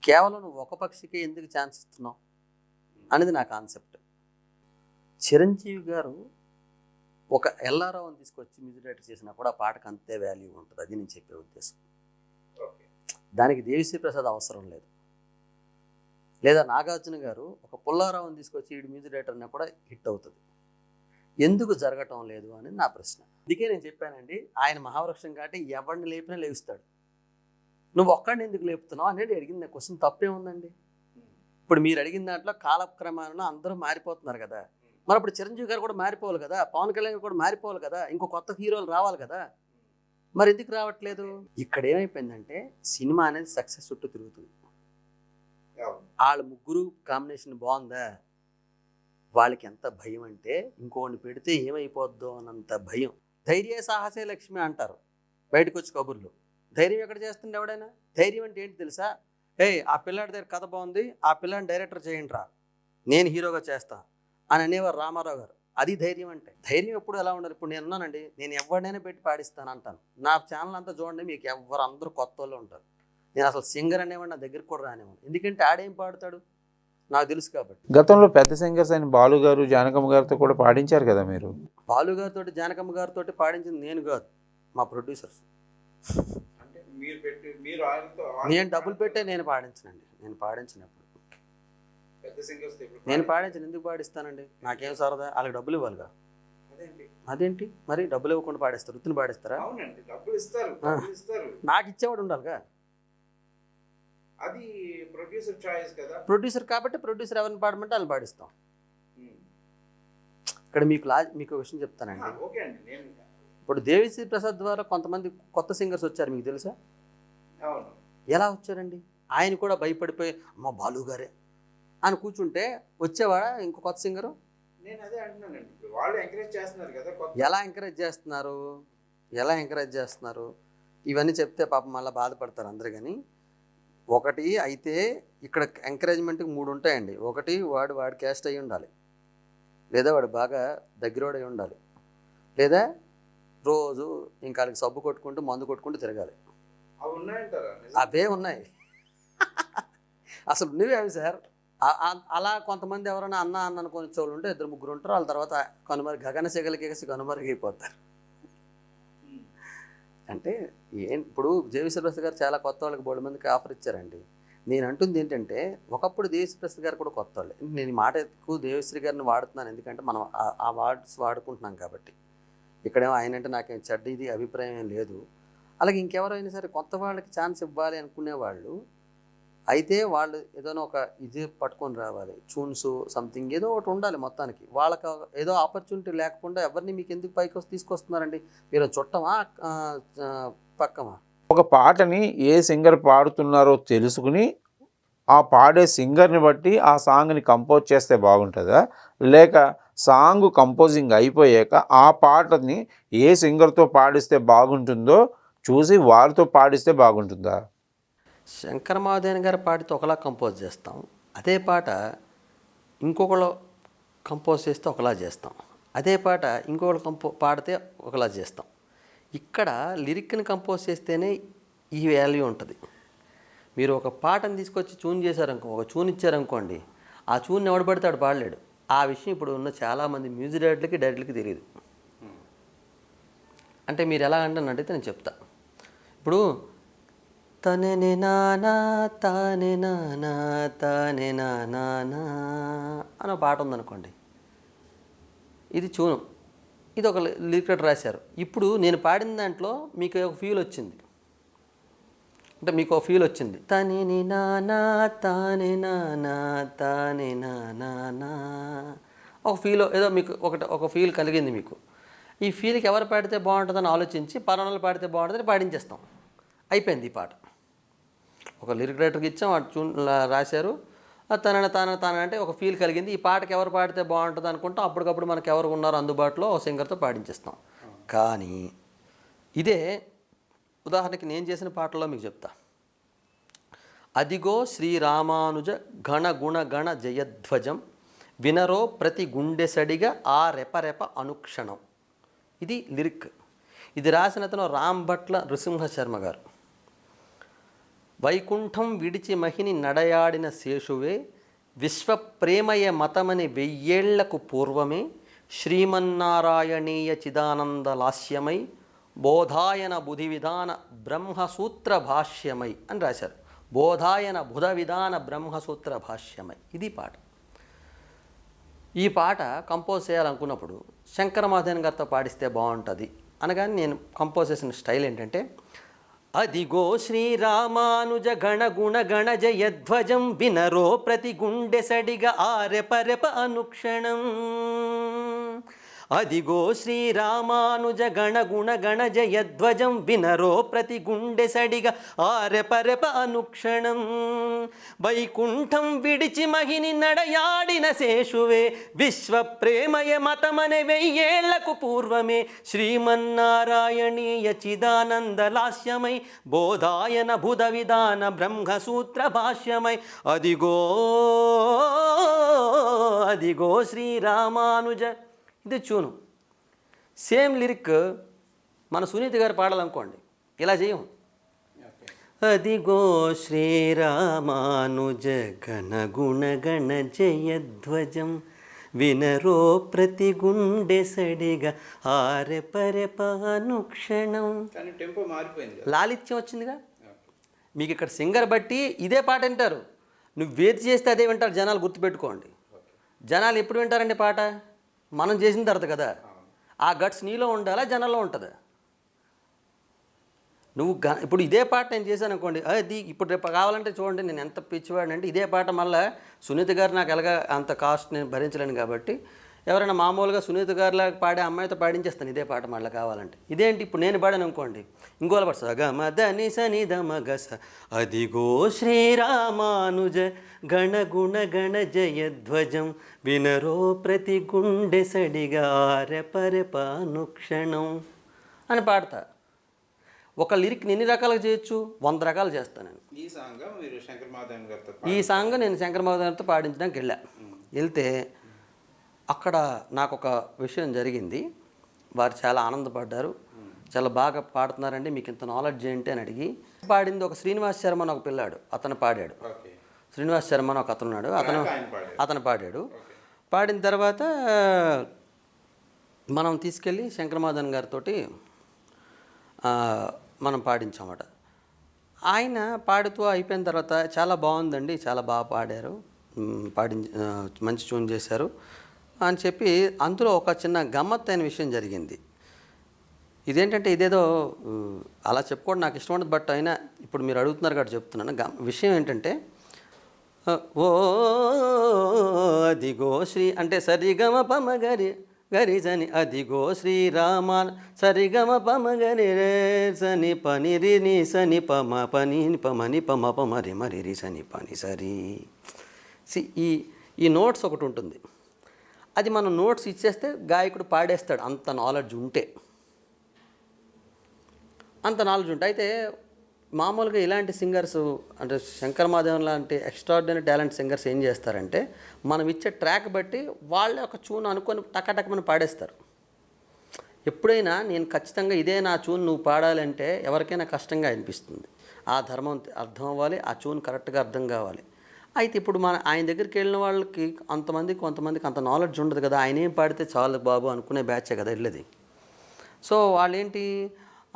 కేవలం నువ్వు ఒక పక్షికి ఎందుకు ఛాన్స్ ఇస్తున్నావు అనేది నా కాన్సెప్ట్. చిరంజీవి గారు ఒక ఎల్ఆర్ఆవుని తీసుకొచ్చి మ్యూజిక్ డైరెక్టర్ చేసినా కూడా ఆ పాటకు అంతే వాల్యూ ఉంటుంది, అది నేను చెప్పే ఉద్దేశం. దానికి దేవిశ్రీ ప్రసాద్ అవసరం లేదు, లేదా నాగార్జున గారు ఒక పుల్లారావుని తీసుకొచ్చి ఈ మ్యూజిక్ డైరెక్టర్ అన్నా కూడా హిట్ అవుతుంది. ఎందుకు జరగటం లేదు అని నా ప్రశ్న. అందుకే నేను చెప్పానండి, ఆయన మహావృక్షం కాబట్టి ఎవరిని లేపినా లేస్తాడు, నువ్వు ఒక్కడిని ఎందుకు లేపుతున్నావు అనేది అడిగింది క్వశ్చన్. తప్పే ఉందండి. ఇప్పుడు మీరు అడిగిన దాంట్లో కాలక్రమాన అందరూ మారిపోతున్నారు కదా, మరి ఇప్పుడు చిరంజీవి గారు కూడా మారిపోవాలి కదా, పవన్ కళ్యాణ్ కూడా మారిపోవాలి కదా, ఇంకో కొత్త హీరోలు రావాలి కదా, మరి ఎందుకు రావట్లేదు? ఇక్కడ ఏమైపోయిందంటే సినిమా అనేది సక్సెస్ చుట్టూ తిరుగుతుంది. వాళ్ళ ముగ్గురు కాంబినేషన్ బాగుందా, వాళ్ళకి ఎంత భయం అంటే ఇంకోడిని పెడితే ఏమైపోద్దో అన్నంత భయం. ధైర్య సాహసే లక్ష్మి అంటారు బయటకు వచ్చి కబుర్లు. ధైర్యం ఎక్కడ చేస్తుంది ఎవడైనా? ధైర్యం అంటే ఏంటి తెలుసా? ఆ పిల్లాడి దగ్గర కథ బాగుంది, ఆ పిల్లాడిని డైరెక్టర్ చేయండి రా, నేను హీరోగా చేస్తా అని అనేవారు రామారావు గారు. అది ధైర్యం అంటే. ధైర్యం ఎప్పుడు ఎలా ఉండాలి? ఇప్పుడు నేను ఉన్నానండి, నేను ఎవరినైనా పెట్టి పాడిస్తాను అంటాను. నా ఛానల్ అంతా చూడండి, మీకు ఎవరు అందరూ కొత్త వాళ్ళు ఉంటారు. నేను అసలు సింగర్ అనేవాడు నా దగ్గరికి కూడా రానివ్వను. ఎందుకంటే ఆడేం పాడుతాడు నాకు తెలుసు కాబట్టి. గతంలో పెద్ద సింగర్స్ అయిన బాలు గారు, జానకమ్మ గారితో కూడా పాడించారు కదా మీరు? బాలు గారితో, జానకమ్మ గారితో పాడించింది నేను కాదు, మా ప్రొడ్యూసర్స్. నేను డబ్బులు పెట్టే నేను పాడించనండి. నేను పాడించినప్పుడు నేను పాడించిన ఎందుకు పాడిస్తానండి? నాకేం సరదా? వాళ్ళకి డబ్బులు ఇవ్వాలిగా. అదేంటి మరి? డబ్బులు ఇవ్వకుండా పాడిస్తారు, వృత్తిని పాడిస్తారా? నాకు ఇచ్చేవాడు ఉండాలిగా. అది ప్రొడ్యూసర్ చాయిస్ కదా. ప్రొడ్యూసర్ కాబట్టి ప్రొడ్యూసర్ ఎవరిని పాడమంటే వాళ్ళని పాడిస్తాం. ఇక్కడ మీకు విషయం చెప్తానండి. ఇప్పుడు దేవిశ్రీ ప్రసాద్ ద్వారా కొంతమంది కొత్త సింగర్స్ వచ్చారు, మీకు తెలుసా? ఎలా వచ్చారండి? ఆయన కూడా భయపడిపోయి అమ్మ బాలు గారే అని కూర్చుంటే వచ్చేవాడా ఇంకో కొత్త సింగరు? నేను అదే అంటున్నానండి. వాళ్ళు ఎంకరేజ్ చేస్తున్నారు కదా. ఎలా ఎంకరేజ్ చేస్తున్నారు? ఇవన్నీ చెప్తే పాపం మళ్ళీ బాధపడతారు అందరు. కానీ ఒకటి అయితే ఇక్కడ ఎంకరేజ్మెంట్కి 3 ఉంటాయండి. ఒకటి వాడి క్యాస్ట్ అయి ఉండాలి, లేదా వాడు బాగా దగ్గరోడు అయి ఉండాలి, లేదా రోజు ఇంకా వాళ్ళకి సబ్బు కొట్టుకుంటూ మందు కొట్టుకుంటూ తిరగాలి. అవే ఉన్నాయి. అసలు నువ్వే అవి సార్. అలా కొంతమంది ఎవరైనా అన్న అనుకునే వాళ్ళు ఉంటే 2-3 ఉంటారు. వాళ్ళ తర్వాత గగన సెగలికేసి కనుమరుగైపోతారు. అంటే ఇప్పుడు దేవిశ్రీ ప్రసాద్ గారు చాలా కొత్త వాళ్ళకి 3 మందికి ఆఫర్ ఇచ్చారండి. నేను అంటుంది ఏంటంటే, ఒకప్పుడు దేవిశ్రీ ప్రసాద్ గారు కూడా కొత్త వాళ్ళే. నేను ఈ మాట ఎక్కువ దేవిశ్రీ గారిని వాడుతున్నాను, ఎందుకంటే మనం ఆ వర్డ్స్ వాడుకుంటున్నాం కాబట్టి. ఇక్కడేమో ఆయన అంటే నాకేం చెడ్డ ఇది అభిప్రాయం ఏం లేదు. అలాగే ఇంకెవరైనా సరే కొత్త వాళ్ళకి ఛాన్స్ ఇవ్వాలి అనుకునేవాళ్ళు అయితే వాళ్ళు ఏదైనా ఒక ఇది పట్టుకొని రావాలి, ట్యూన్స్ సంథింగ్ ఏదో ఒకటి ఉండాలి. మొత్తానికి వాళ్ళకి ఏదో ఆపర్చునిటీ లేకుండా ఎవరిని మీకు ఎందుకు పైకి తీసుకొస్తున్నారండి? మీరు చుట్టమా పక్కమా? ఒక పాటని ఏ సింగర్ పాడుతున్నారో తెలుసుకుని ఆ పాడే సింగర్ని బట్టి ఆ సాంగ్ని కంపోజ్ చేస్తే బాగుంటుందా, లేక సాంగ్ కంపోజింగ్ అయిపోయాక ఆ పాటని ఏ సింగర్తో పాడిస్తే బాగుంటుందో చూసి వారితో పాడిస్తే బాగుంటుందా? శంకర మహాదేవన్ గారి పాడితే ఒకలా కంపోజ్ చేస్తాం, అదే పాట ఇంకొకళ్ళు కంపోజ్ చేస్తే ఒకలా చేస్తాం, అదే పాట ఇంకొకళ్ళు పాడితే ఒకలా చేస్తాం. ఇక్కడ లిరిక్ని కంపోజ్ చేస్తేనే ఈ వాల్యూ ఉంటుంది. మీరు ఒక పాటను తీసుకొచ్చి ట్యూన్ చేశారనుకో, ఒక ట్యూన్ ఇచ్చారనుకోండి, ఆ ట్యూన్ ఎవడు పడితే ఆడు పాడలేడు. ఆ విషయం ఇప్పుడు ఉన్న చాలామంది మ్యూజిక్ డైరెక్టర్లకి తెలియదు. అంటే మీరు ఎలా అంటానంటే నేను చెప్తా. ఇప్పుడు తననే నానా తానే నానా తానే నానా అని పాట ఉందనుకోండి, ఇది ట్యూను, ఇది ఒక లిరిక్ రాశారు. ఇప్పుడు నేను పాడిన దాంట్లో మీకు ఒక ఫీల్ వచ్చింది, అంటే మీకు ఒక ఫీల్ వచ్చింది, తనని నానా తానే నానా తానే నానా, ఒక ఫీల్ ఏదో మీకు ఒక ఫీల్ కలిగింది మీకు. ఈ ఫీల్కి ఎవరు పాడితే బాగుంటుందని ఆలోచించి పలానాలు పాడితే బాగుంటుందని పాడించేస్తాం, అయిపోయింది ఈ పాట. ఒక లిరిక్ రైటర్కి ఇచ్చాం, వాడు ట్యూన్ రాశారు, తన అంటే ఒక ఫీల్ కలిగింది, ఈ పాటకి ఎవరు పాడితే బాగుంటుంది అనుకుంటాం. అప్పటికప్పుడు మనకు ఎవరు ఉన్నారో అందుబాటులో ఒక సింగర్తో పాడించేస్తాం. కానీ ఇదే ఉదాహరణకి నేను చేసిన పాటల్లో మీకు చెప్తా. అదిగో శ్రీరామానుజ గణ గుణ గణ జయధ్వజం వినరో ప్రతి గుండెసడిగా ఆ రెపరెప అనుక్షణం, ఇది లిరిక్. ఇది రాసిన అతను రాంభట్ల నృసింహ శర్మ గారు. వైకుంఠం విడిచి మహిని నడయాడిన శేషువే విశ్వప్రేమయ మతమని 1000 ఏళ్లకు పూర్వమే శ్రీమన్నారాయణీయ చిదానంద లాస్యమై బోధాయన బుధి విధాన బ్రహ్మసూత్ర భాష్యమై అని రాశారు. బోధాయన బుధ విధాన బ్రహ్మసూత్ర భాష్యమై, ఇది పాట. ఈ పాట కంపోజ్ చేయాలనుకున్నప్పుడు శంకర మహాదేవన్ గారితో పాడిస్తే బాగుంటుంది అనగానే నేను కంపోజ్ చేసిన స్టైల్ ఏంటంటే, అదిగో శ్రీరామానుజ గణ గుణ గణ జయధ్వజం వినరో ప్రతి గుండె సడిగా ఆ రెపరెప అనుక్షణం, అదిగో శ్రీరామానుజ గణగుణ గణ జయధ్వజం వినరో ప్రతి గుండె సడిగా ఆరెపరెప అనుక్షణం. వైకుంఠం విడిచి మహిని నడయాడిన శేషువే విశ్వ ప్రేమయ మతమనే 1000 ఏళ్లకు పూర్వమే శ్రీమన్నారాయణీయ చిదానంద లాస్యమై బోధాయన బుధ విధాన బ్రహ్మసూత్ర భాష్యమై అదిగో అదిగో శ్రీరామానుజ. ఇది చూను సేమ్ లిరిక్ మన సునీత గారు పాడాలనుకోండి, ఇలా చేయం. అదిగో శ్రీరామానుజ గణగుణ గణ జయధ్వజం వినరో ప్రతి గుండె సడిగా ఆరెపరెపనుక్షణం. కానీ టెంపో మారిపోయింది, లాలిత్యం వచ్చిందిగా. మీకు ఇక్కడ సింగర్ బట్టి ఇదే పాట వింటారు, నువ్వు వేది చేస్తే అదే వింటారు జనాలు, గుర్తుపెట్టుకోండి. జనాలు ఎప్పుడు వింటారండి పాట? మనం చేసిన తర్వాత కదా. ఆ గట్స్ నీలో ఉండాలా జనాల్లో ఉంటుందా? నువ్వు ఇప్పుడు ఇదే పాట నేను చేశాను అనుకోండి, అది ఇప్పుడు రేపు కావాలంటే చూడండి నేను ఎంత పిచ్చివాడిని అంటే, ఇదే పాట మళ్ళీ సునీత గారు నాకు ఎలాగా అంత కాస్ట్ నేను భరించలేను కాబట్టి ఎవరైనా మామూలుగా సునీత గారిలాగా పాడే అమ్మాయితో పాడించేస్తాను ఇదే పాట మళ్ళీ కావాలంటే. ఇదేంటి ఇప్పుడు నేను పాడాను అనుకోండి, ఇంకోలా పడుతుంది గమదని సని దమగస అదిగో శ్రీరామానుజ గణగుణ గణ జయధ్వజం వినరో ప్రతి గుండె సడిగా రెపరెపనుక్షణం అని పాడతా. ఒక లిరిక్ని ఎన్ని రకాలుగా చేయొచ్చు? 100 రకాలు చేస్తాను నేను. ఈ సాంగ్ మీరు శంకర్ మహాదేవన్ గారితో ఈ సాంగ్ నేను శంకర్ మహాదేవన్తో పాడించడానికి వెళ్తే అక్కడ నాకు ఒక విషయం జరిగింది. వారు చాలా ఆనందపడ్డారు, చాలా బాగా పాడుతున్నారండి, మీకు ఇంత నాలెడ్జ్ ఏంటి అని అడిగి. పాడింది ఒక శ్రీనివాస్ శర్మ అని ఒక పిల్లాడు, అతను పాడాడు. శ్రీనివాస్ శర్మ అని ఒక అతను ఉన్నాడు, అతను పాడాడు. పాడిన తర్వాత మనం తీసుకెళ్ళి శంకర్ మహాదేవన్ గారితో మనం పాడించామట. ఆయన పాడుతూ అయిపోయిన తర్వాత చాలా బాగుందండి, చాలా బాగా పాడారు, మంచి ట్యూన్ చేశారు అని చెప్పి అందులో ఒక చిన్న గమ్మత్తైన విషయం జరిగింది. ఇదేంటంటే ఇదేదో అలా చెప్పుకోవడం నాకు ఇష్టం ఉండదు, బట్ అయినా ఇప్పుడు మీరు అడుగుతున్నారు కాబట్టి చెప్తున్నాను. విషయం ఏంటంటే ఓ అదిగో శ్రీ అంటే సరిగమ పమ గరి గరి సని అదిగో శ్రీరామ సరిగమ పమ గరి రే సని పని రి ని సని పమ పని పమని పమ పమరి మరి రి సని పని సరి. ఈ నోట్స్ ఒకటి ఉంటుంది, అది మనం నోట్స్ ఇచ్చేస్తే గాయకుడు పాడేస్తాడు అంత నాలెడ్జ్ ఉంటే. అయితే మామూలుగా ఇలాంటి సింగర్స్ అంటే శంకర్ మహాదేవన్ లాంటి ఎక్స్ట్రాడినరీ టాలెంట్ సింగర్స్ ఏం చేస్తారంటే మనం ఇచ్చే ట్రాక్ బట్టి వాళ్ళ ఒక ట్యూన్ అనుకొని టకటకమని పాడేస్తారు. ఎప్పుడైనా నేను ఖచ్చితంగా ఇదే నా ట్యూన్ నువ్వు పాడాలంటే ఎవరికైనా కష్టంగా అనిపిస్తుంది. ఆ ధర్మం అర్థం అవ్వాలి, ఆ ట్యూన్ కరెక్ట్గా అర్థం కావాలి. అయితే ఇప్పుడు ఆయన దగ్గరికి వెళ్ళిన వాళ్ళకి కొంతమందికి అంత నాలెడ్జ్ ఉండదు కదా, ఆయన ఏం పాడితే చాలు బాబు అనుకునే బ్యాచే కదా వెళ్ళేది. సో వాళ్ళేంటి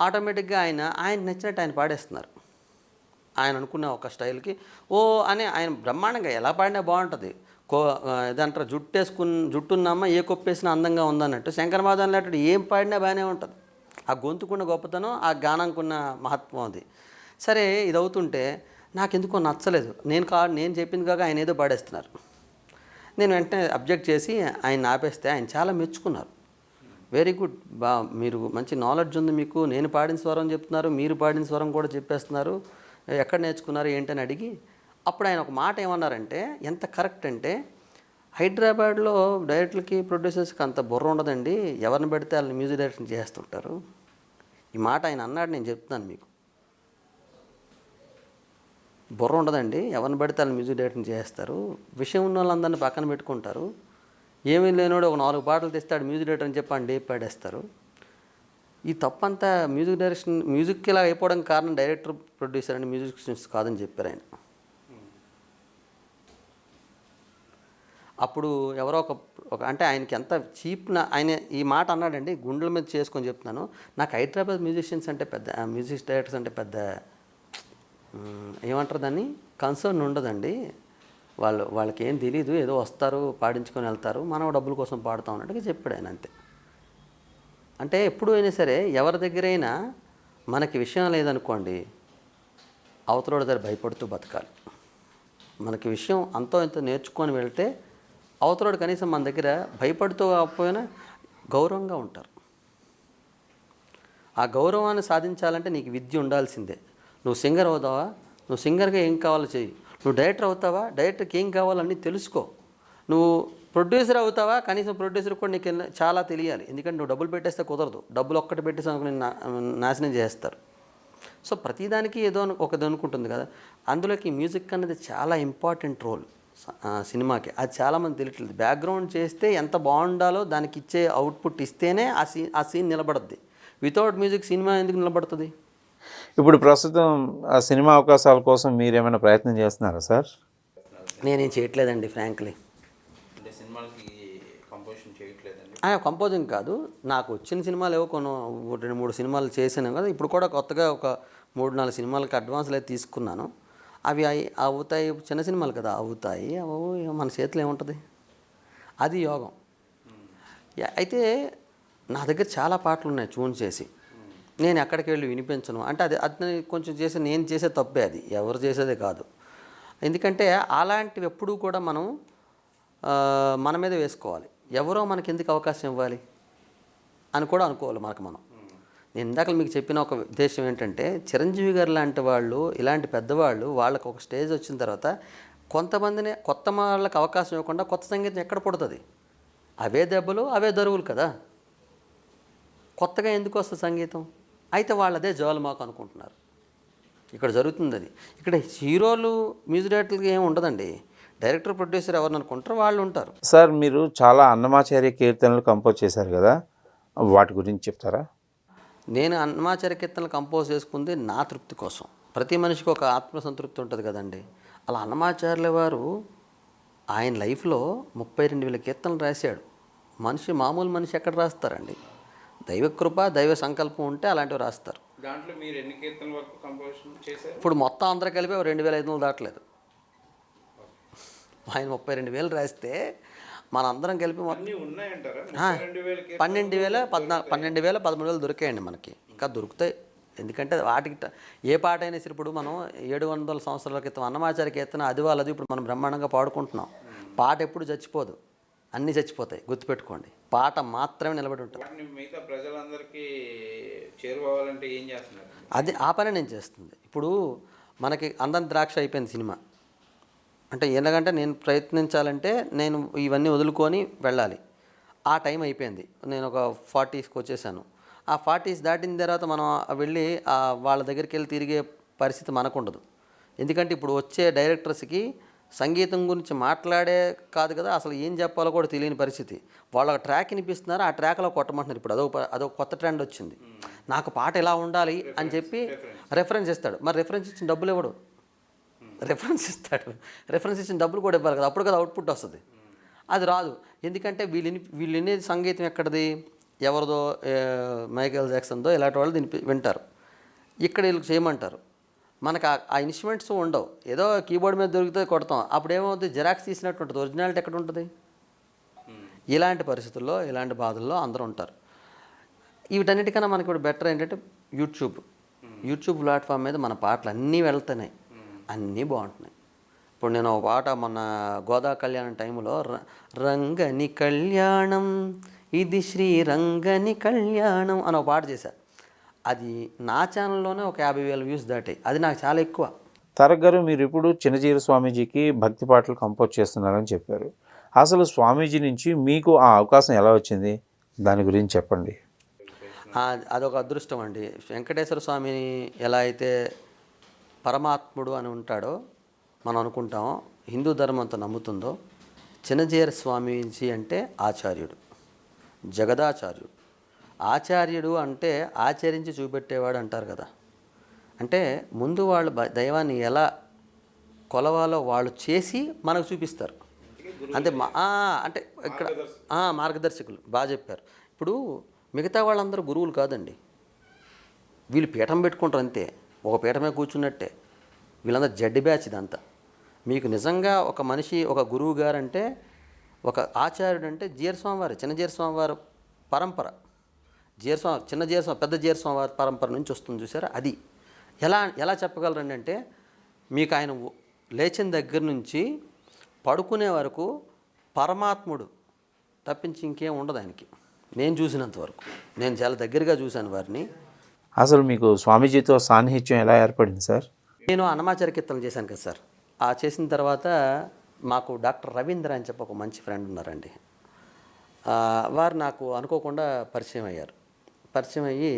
ఆటోమేటిక్గా ఆయన నచ్చినట్టు ఆయన పాడేస్తున్నారు. ఆయన అనుకున్న ఒక స్టైల్కి ఆయన బ్రహ్మాండంగా ఎలా పాడినా బాగుంటుంది. ఇదంటారు జుట్టున్నమ్మ ఏ కొప్పేసినా అందంగా ఉందన్నట్టు శంకర్ మహాదేవన్ లాంటి ఏం పాడినా బాగానే ఉంటుంది. ఆ గొంతుకున్న గొప్పతనం, ఆ గానంకున్న మహత్వం అది. సరే ఇది అవుతుంటే నాకెందుకో నచ్చలేదు. నేను చెప్పింది కాక ఆయన ఏదో పాడేస్తున్నారు. నేను వెంటనే అబ్జెక్ట్ చేసి ఆయన ఆపేస్తే ఆయన చాలా మెచ్చుకున్నారు. వెరీ గుడ్, మీరు మంచి నాలెడ్జ్ ఉంది మీకు, నేను పాడిన స్వరం చెప్తున్నారు, మీరు పాడిన స్వరం కూడా చెప్పేస్తున్నారు, ఎక్కడ నేర్చుకున్నారు ఏంటని అడిగి అప్పుడు ఆయన ఒక మాట ఏమన్నారంటే ఎంత కరెక్ట్ అంటే, హైదరాబాద్లో డైరెక్టర్లకి ప్రొడ్యూసర్స్కి అంత బుర్ర ఉండదండి, ఎవరిని పెడితే వాళ్ళని మ్యూజిక్ డైరెక్షన్ చేస్తుంటారు. ఈ మాట ఆయన అన్నాడు, నేను చెప్తున్నాను మీకు. బుర్ర ఉండదండి, ఎవరిని పెడితే వాళ్ళని మ్యూజిక్ డైరెక్షన్ చేస్తారు, విషయం ఉన్న వాళ్ళందరినీ పక్కన పెట్టుకుంటారు, ఏమీ లేనోడు ఒక 4 పాటలు తెస్తాడు మ్యూజిక్ డైరెక్టర్ అని చెప్పి అని డేప్ పాడేస్తారు. ఈ తప్పంతా మ్యూజిక్ ఇలా అయిపోవడానికి కారణం డైరెక్టర్ ప్రొడ్యూసర్ అండి, మ్యూజిషియన్స్ కాదని చెప్పారు ఆయన. అప్పుడు ఎవరో ఒక అంటే ఆయనకి ఎంత ఆయన ఈ మాట అన్నాడండి, గుండెల మీద చేసుకొని చెప్తున్నాను. నాకు హైదరాబాద్ మ్యూజిషియన్స్ అంటే పెద్ద మ్యూజిక్ డైరెక్టర్స్ అంటే పెద్ద ఏమంటారు దాన్ని కన్సర్న్ ఉండదండి, వాళ్ళకి ఏం తెలీదు, ఏదో వస్తారు పాడించుకొని వెళ్తారు, మనం డబ్బుల కోసం పాడుతాం అన్నట్టుగా చెప్పాడు ఆయన. అంతే. అంటే ఎప్పుడు అయినా సరే ఎవరి దగ్గరైనా మనకి విషయం లేదనుకోండి, అవతలోడి దగ్గర భయపడుతూ బతకాలి. మనకి విషయం అంతో ఇంతో నేర్చుకొని వెళ్తే అవతలోడు కనీసం మన దగ్గర భయపడుతూ కాకపోయినా గౌరవంగా ఉంటారు. ఆ గౌరవాన్ని సాధించాలంటే నీకు విద్య ఉండాల్సిందే. నువ్వు సింగర్ అవుతావా, నువ్వు సింగర్గా ఏం కావాలో చెయ్యి. నువ్వు డైరెక్టర్ అవుతావా, డైరెక్టర్కి ఏం కావాలన్నీ తెలుసుకో. నువ్వు ప్రొడ్యూసర్ అవుతావా, కనీసం ప్రొడ్యూసర్ కూడా నీకు చాలా తెలియాలి. ఎందుకంటే నువ్వు డబ్బులు పెట్టేస్తే కుదరదు. డబ్బులు ఒక్కటి పెట్టేసి అనుకుని నాశనం చేస్తారు. సో ప్రతిదానికి ఏదో ఒకది అనుకుంటుంది కదా. అందులోకి మ్యూజిక్ అనేది చాలా ఇంపార్టెంట్ రోల్ సినిమాకి. అది చాలామంది తెలియట్లేదు. బ్యాక్గ్రౌండ్ చేస్తే ఎంత బాగుండాలో దానికి ఇచ్చే అవుట్పుట్ ఇస్తేనే ఆ సీన్ నిలబడుద్ది. వితౌట్ మ్యూజిక్ సినిమా ఎందుకు నిలబడుతుంది? ఇప్పుడు ప్రస్తుతం ఆ సినిమా అవకాశాల కోసం మీరు ఏమైనా ప్రయత్నం చేస్తున్నారా సార్? నేనేం చేయట్లేదండి ఫ్రాంక్లీ. అంటే సినిమాలకి కంపోజిషన్ చేయట్లేదండి? కంపోజింగ్ కాదు, నాకు వచ్చిన సినిమాలు ఏవో కొన్ని 2-3 సినిమాలు చేశాను కదా. ఇప్పుడు కూడా కొత్తగా ఒక 3-4 సినిమాలకి అడ్వాన్స్లు అయితే తీసుకున్నాను. అవి అవుతాయి, చిన్న సినిమాలు కదా, అవుతాయి మన చేతిలో ఏముంటుంది, అది యోగం. అయితే నా దగ్గర చాలా పాటలు ఉన్నాయి ట్యూన్ చేసి, నేను ఎక్కడికి వెళ్ళి వినిపించను. అంటే అది కొంచెం నేను చేసే తప్పే, అది ఎవరు చేసేదే కాదు. ఎందుకంటే అలాంటివి ఎప్పుడూ కూడా మనం మన మీద వేసుకోవాలి. ఎవరో మనకి ఎందుకు అవకాశం ఇవ్వాలి అని కూడా అనుకోవాలి మనం. నేను ఇందాక మీకు చెప్పిన ఒక ఉద్దేశం ఏంటంటే, చిరంజీవి గారు లాంటి వాళ్ళు, ఇలాంటి పెద్దవాళ్ళు, వాళ్ళకి ఒక స్టేజ్ వచ్చిన తర్వాత కొంతమందిని కొత్త వాళ్ళకి అవకాశం ఇవ్వకుండా కొత్త సంగీతం ఎక్కడ పుడుతుంది? అవే దెబ్బలు అవే దరువులు కదా. కొత్తగా ఎందుకు వస్తుంది సంగీతం? అయితే వాళ్ళదే జోలు మాకు అనుకుంటున్నారు. ఇక్కడ జరుగుతుంది అది. ఇక్కడ హీరోలు మ్యూజిక్ డైరెక్టర్కి ఏమి ఉండదండి. డైరెక్టర్ ప్రొడ్యూసర్ ఎవరిని అనుకుంటారో వాళ్ళు ఉంటారు. సార్ మీరు చాలా అన్నమాచార్య కీర్తనలు కంపోజ్ చేశారు కదా, వాటి గురించి చెప్తారా? నేను అన్నమాచార్య కీర్తనలు కంపోజ్ చేసుకుంది నా తృప్తి కోసం. ప్రతి మనిషికి ఒక ఆత్మసంతృప్తి ఉంటుంది కదండి. అలా అన్నమాచార్యుల వారు ఆయన లైఫ్లో 32,000 కీర్తనలు రాశాడు. మామూలు మనిషి ఎక్కడ రాస్తారండి? దైవకృప, దైవ సంకల్పం ఉంటే అలాంటివి రాస్తారు. దాంట్లో మీరు ఎన్ని కీర్తనల వరకు కంపోజిషన్ చేశారు? ఇప్పుడు మొత్తం అందరూ కలిపి 2,500 దాటలేదు. ఆయన 32,000 రాస్తే మనందరం కలిపి 12,000-13,000 దొరికాయండి మనకి. ఇంకా దొరుకుతాయి. ఎందుకంటే వాటికి ఏ పాట అయినా సరే, ఇప్పుడు మనం 700 సంవత్సరాల క్రితం అన్నమాచార్య కీర్తన అది వాళ్ళది ఇప్పుడు మనం బ్రహ్మాండంగా పాడుకుంటున్నాం. పాట ఎప్పుడు చచ్చిపోదు, అన్నీ చచ్చిపోతాయి, గుర్తుపెట్టుకోండి. పాట మాత్రమే నిలబడి ఉంటుంది. మిగతా ప్రజలందరికీ చేరుకోవాలంటే ఏం చేస్తున్నారు? అది ఆ పని నేను చేస్తుంది. ఇప్పుడు మనకి అందం ద్రాక్ష అయిపోయింది సినిమా. అంటే ఎందుకంటే నేను ప్రయత్నించాలంటే నేను ఇవన్నీ వదులుకొని వెళ్ళాలి. ఆ టైం అయిపోయింది. నేను ఒక 40స్కి వచ్చేసాను. ఆ 40s దాటిన తర్వాత మనం వెళ్ళి వాళ్ళ దగ్గరికి వెళ్ళి తిరిగే పరిస్థితి మనకు ఉండదు. ఎందుకంటే ఇప్పుడు వచ్చే డైరెక్టర్స్కి సంగీతం గురించి మాట్లాడే కాదు కదా, అసలు ఏం చెప్పాలో కూడా తెలియని పరిస్థితి. వాళ్ళ ట్రాక్ వినిపిస్తున్నారు, ఆ ట్రాక్లో కొట్టమంటున్నారు. ఇప్పుడు అదొక కొత్త ట్రెండ్ వచ్చింది. నాకు పాట ఎలా ఉండాలి అని చెప్పి రెఫరెన్స్ ఇస్తాడు. మరి రెఫరెన్స్ ఇచ్చిన డబ్బులు ఇవ్వడు. రెఫరెన్స్ ఇస్తాడు, రెఫరెన్స్ ఇచ్చిన డబ్బులు కూడా ఇవ్వాలి కదా, అప్పుడు కదా అవుట్పుట్ వస్తుంది. అది రాదు. ఎందుకంటే వీళ్ళు వినేది సంగీతం ఎక్కడిది, ఎవరిదో మైకేల్ జాక్సన్దో ఇలాంటి వాళ్ళు వింటారు. ఇక్కడ వీళ్ళకి చేయమంటారు. మనకు ఆ ఇన్స్ట్రుమెంట్స్ ఉండవు. ఏదో కీబోర్డ్ మీద దొరికితే కొడతాం. అప్పుడు ఏమవుతుంది, జిరాక్స్ తీసినట్టు ఉంటుంది, ఒరిజినాలిటీ ఎక్కడ ఉంటుంది? ఇలాంటి పరిస్థితుల్లో, ఇలాంటి బాధల్లో అందరూ ఉంటారు. వీటన్నిటికన్నా మనకి ఇప్పుడు బెటర్ ఏంటంటే యూట్యూబ్ ప్లాట్ఫామ్ మీద మన పాటలు అన్నీ వెళ్తున్నాయి, అన్నీ బాగుంటున్నాయి. ఇప్పుడు నేను ఒక పాట మొన్న గోదా కళ్యాణం టైంలో రంగని కళ్యాణం ఇది శ్రీ రంగని కళ్యాణం అని ఒక పాట చేశాను. అది నా ఛానల్లోనే ఒక 50,000 వ్యూస్ దాటాయి. అది నాకు చాలా ఎక్కువ. తారక్ గారు, మీరు ఇప్పుడు చిన్నజీర స్వామీజీకి భక్తి పాటలు కంపోజ్ చేస్తున్నారని చెప్పారు. అసలు స్వామీజీ నుంచి మీకు ఆ అవకాశం ఎలా వచ్చింది, దాని గురించి చెప్పండి. అదొక అదృష్టం అండి. వెంకటేశ్వర స్వామిని ఎలా అయితే పరమాత్ముడు అని ఉంటాడో మనం అనుకుంటామో, హిందూ ధర్మంతో నమ్ముతుందో, చిన్నజీర స్వామీజీ అంటే ఆచార్యుడు, జగదాచార్యుడు. ఆచార్యుడు అంటే ఆచరించి చూపెట్టేవాడు అంటారు కదా. అంటే ముందు వాళ్ళు దైవాన్ని ఎలా కొలవాలో వాళ్ళు చేసి మనకు చూపిస్తారు. అంటే అంటే ఇక్కడ మార్గదర్శకులు బాగా చెప్పారు. ఇప్పుడు మిగతా వాళ్ళందరూ గురువులు కాదండి. వీళ్ళు పీఠం పెట్టుకుంటారు అంతే, ఒక పీఠమే కూర్చున్నట్టే. వీళ్ళందరూ జడ్డి బ్యాచ్ ఇదంతా. మీకు నిజంగా ఒక మనిషి, ఒక గురువు గారు అంటే, ఒక ఆచార్యుడు అంటే జీరస్వామివారు, చిన్న జీరస్వామివారు పరంపర. చిన్న జీరస్వామి, పెద్ద జీరస్వామివారి పరంపర నుంచి వస్తుంది చూసారా. అది ఎలా చెప్పగలరండి అంటే, మీకు ఆయన లేచిన దగ్గర నుంచి పడుకునే వరకు పరమాత్ముడు తప్పించి ఇంకేం ఉండదు ఆయనకి. నేను చూసినంత వరకు. నేను చాలా దగ్గరగా చూశాను వారిని. అసలు మీకు స్వామీజీతో సాన్నిహిత్యం ఎలా ఏర్పడింది సార్? నేను అన్నమాచార్య కీర్తనలు చేశాను కదా సార్. ఆ చేసిన తర్వాత మాకు డాక్టర్ రవీంద్ర అని చెప్పి ఒక మంచి ఫ్రెండ్ ఉన్నారండి. వారు నాకు అనుకోకుండా పరిచయం అయ్యారు. పరిచయం అయ్యి,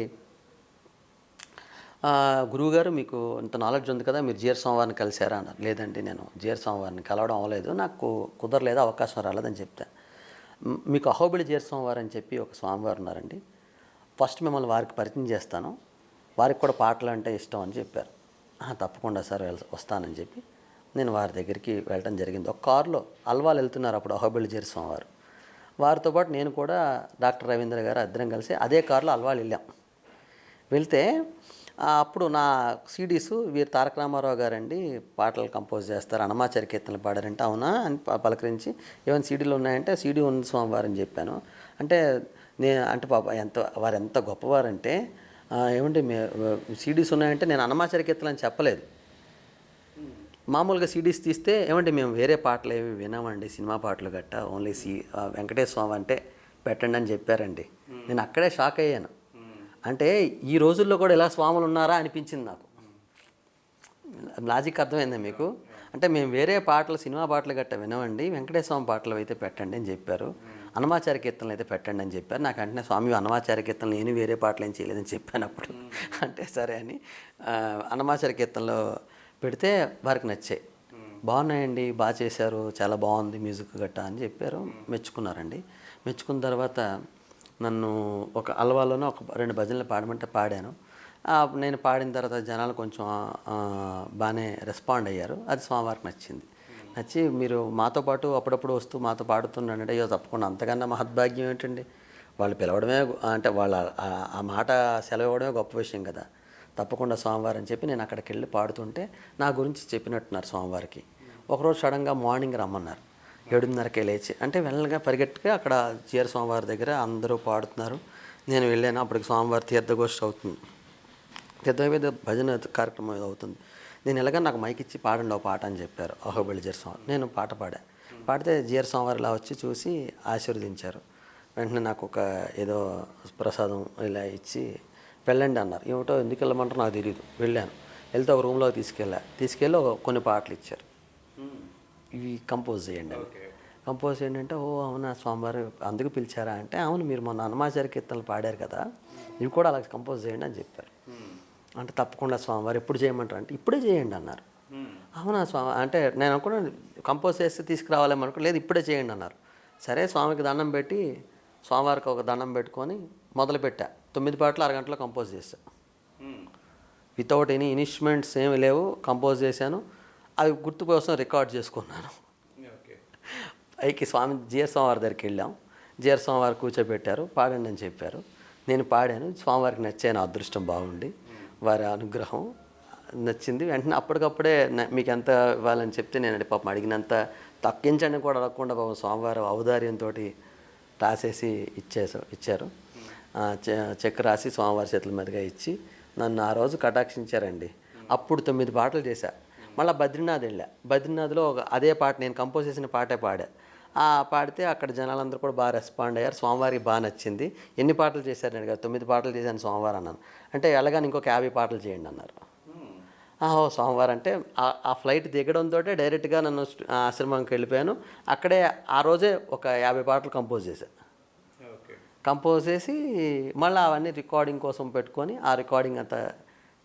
గురువుగారు మీకు ఇంత నాలెడ్జ్ ఉంది కదా, మీరు జీర స్వామివారిని కలిశారా అన్నారు. లేదండి, నేను జీర స్వామివారిని కలవడం అవ్వలేదు, నాకు కుదరలేదు, అవకాశం రాలేదని చెప్తే, మీకు అహోబిళి జీర స్వామివారు అని చెప్పి ఒక స్వామివారు ఉన్నారండి, ఫస్ట్ మిమ్మల్ని వారికి పరిచయం చేస్తాను, వారికి కూడా పాటలు అంటే ఇష్టం అని చెప్పారు. తప్పకుండా సార్ వస్తానని చెప్పి నేను వారి దగ్గరికి వెళ్ళడం జరిగింది. ఒక కారులో అల్వాల్ వెళ్తున్నారు అప్పుడు అహోబిళి జీర స్వామివారు. వారితో పాటు నేను కూడా డాక్టర్ రవీంద్ర గారు ఇద్దరం కలిసి అదే కారులో అల్వాల్ వెళ్ళాం. వెళ్తే అప్పుడు నా సీడీస్ వీరు తారక రామారావు గారండి పాటలు కంపోజ్ చేస్తారు, అన్నమాచార్య కీర్తనలు పాడారంటే అవునా అని పలకరించి, ఏమైనా సీడీలు ఉన్నాయంటే సీడీ ఉంది స్వామివారు అని చెప్పాను. అంటే అంటే పాప వారు ఎంత గొప్పవారంటే, ఏమంటే సీడీస్ ఉన్నాయంటే నేను అన్నమాచార్య కీర్తనలు అని చెప్పలేదు. మామూలుగా సీడీస్ తీస్తే ఏమంటే మేము వేరే పాటలు ఏమి వినామండి, సినిమా పాటలు గట్ట, ఓన్లీ వెంకటేశ్వర స్వామి అంటే పెట్టండి అని చెప్పారండి. నేను అక్కడే షాక్ అయ్యాను. అంటే ఈ రోజుల్లో కూడా ఇలా స్వాములు ఉన్నారా అనిపించింది నాకు. లాజిక్ అర్థమైందా మీకు? అంటే మేము వేరే పాటలు, సినిమా పాటలు గట్ట వినమండి, వెంకటేశ్వర స్వామి పాటలు అయితే పెట్టండి అని చెప్పారు, అన్నమాచార్య కీర్తనలు అయితే పెట్టండి అని చెప్పారు. నాకు అంటే స్వామి అన్నమాచార్య కీర్తనలు నేను వేరే పాటలు ఏం చేయలేదని చెప్పాను అప్పుడు. అంటే సరే అని అన్నమాచార్య కీర్తనలో పెడితే వారికి నచ్చాయి. బాగున్నాయండి, బాగా చేశారు, చాలా బాగుంది మ్యూజిక్ గట్టా అని చెప్పారు, మెచ్చుకున్నారండి. మెచ్చుకున్న తర్వాత నన్ను ఒక అల్వాలోనే ఒక 2 భజనలు పాడమంటే పాడాను. నేను పాడిన తర్వాత జనాలు కొంచెం బాగానే రెస్పాండ్ అయ్యారు. అది స్వామివారికి నచ్చింది. నచ్చి మీరు మాతో పాటు అప్పుడప్పుడు వస్తూ మాతో పాడుతున్నానంటే, అయ్యో తప్పకుండా, అంతకన్నా మహద్భాగ్యం ఏంటండి, వాళ్ళు పిలవడమే, అంటే వాళ్ళ ఆ మాట సెలవు ఇవ్వడమే గొప్ప విషయం కదా, తప్పకుండా స్వామివారు అని చెప్పి నేను అక్కడికి వెళ్ళి పాడుతుంటే నా గురించి చెప్పినట్టున్నారు స్వామివారికి. ఒకరోజు సడన్గా మార్నింగ్ రమ్మన్నారు, 7:30కే లేచి, అంటే వెళ్ళగా పరిగెట్టుగా అక్కడ జీర స్వామివారి దగ్గర అందరూ పాడుతున్నారు. నేను వెళ్ళాను. అప్పటికి స్వామివారి తీర్థగోష్ఠి అవుతుంది, తీర్థ భజన కార్యక్రమం అవుతుంది. నేను ఎలాగ నాకు మైక్ ఇచ్చి పాడండి ఒక పాట అని చెప్పారు అహోబిళి జీర స్వామి. నేను పాట పాడితే జీర స్వామివారు ఇలా వచ్చి చూసి ఆశీర్వదించారు. వెంటనే నాకు ఒక ఏదో ప్రసాదం ఇలా ఇచ్చి వెళ్ళండి అన్నారు. ఏమిటో ఎందుకు వెళ్ళమంటారో నాకు తెలియదు. వెళ్ళాను. వెళ్తే ఒక రూమ్లోకి తీసుకెళ్ళి కొన్ని పాటలు ఇచ్చారు, ఇవి కంపోజ్ చేయండి అని. కంపోజ్ చేయండి అంటే, ఓ అవునా స్వామివారు అందుకు పిలిచారా అంటే, అవును మీరు మొన్న అన్నమాచార్య కీర్తనలు పాడారు కదా, ఇవి కూడా అలా కంపోజ్ చేయండి అని చెప్పారు. అంటే తప్పకుండా స్వామివారు ఎప్పుడు చేయమంటారు అంటే, ఇప్పుడే చేయండి అన్నారు. అవునా స్వామి అంటే నేను అనుకున్నాను కంపోజ్ చేస్తే తీసుకురావాలేమో అనుకో, లేదు ఇప్పుడే చేయండి అన్నారు. సరే స్వామికి దండం పెట్టి, స్వామివారికి ఒక దండం పెట్టుకొని మొదలుపెట్టా. 9 పాటలు అరగంటలో కంపోజ్ చేశాను. వితౌట్ ఎనీ ఇన్స్ట్రుమెంట్స్ ఏమి లేవు, కంపోజ్ చేశాను. అవి గుర్తు కోసం రికార్డ్ చేసుకున్నాను. పైకి జీర స్వామివారి దగ్గరికి వెళ్ళాం. జీర స్వామివారు కూర్చోబెట్టారు, పాడండి అని చెప్పారు. నేను పాడాను. స్వామివారికి నచ్చే నా అదృష్టం బాగుండి, వారి అనుగ్రహం నచ్చింది. వెంటనే అప్పటికప్పుడే మీకు ఎంత ఇవ్వాలని చెప్తే నేను పాపం అడిగినంత తగ్గించండి కూడా అడగకుండా పాపం స్వామివారి ఔదార్యంతో రాసేసి ఇచ్చారు. చెక్ రాసి స్వామివారి చేతుల మీదుగా ఇచ్చి నన్ను ఆ రోజు కటాక్షించారండి. అప్పుడు 9 పాటలు చేశా. మళ్ళీ బద్రీనాథ్ వెళ్ళా. బద్రీనాథ్లో అదే పాట నేను కంపోజ్ చేసిన పాటే పాడితే అక్కడ జనాలందరూ కూడా బాగా రెస్పాండ్ అయ్యారు. స్వామివారికి బాగా నచ్చింది. ఎన్ని పాటలు చేశారు నేను కదా, 9 పాటలు చేశాను స్వామివారు అన్నాను. అంటే ఎలాగని ఇంకొక 50 పాటలు చేయండి అన్నారు. ఓ స్వామివారు అంటే ఆ ఫ్లైట్ దిగడంతో డైరెక్ట్గా నన్ను ఆశ్రమంకి వెళ్ళిపోయాను. అక్కడే ఆ రోజే ఒక 50 పాటలు కంపోజ్ చేశాను. కంపోజ్ చేసి మళ్ళీ అవన్నీ రికార్డింగ్ కోసం పెట్టుకొని ఆ రికార్డింగ్ అంతా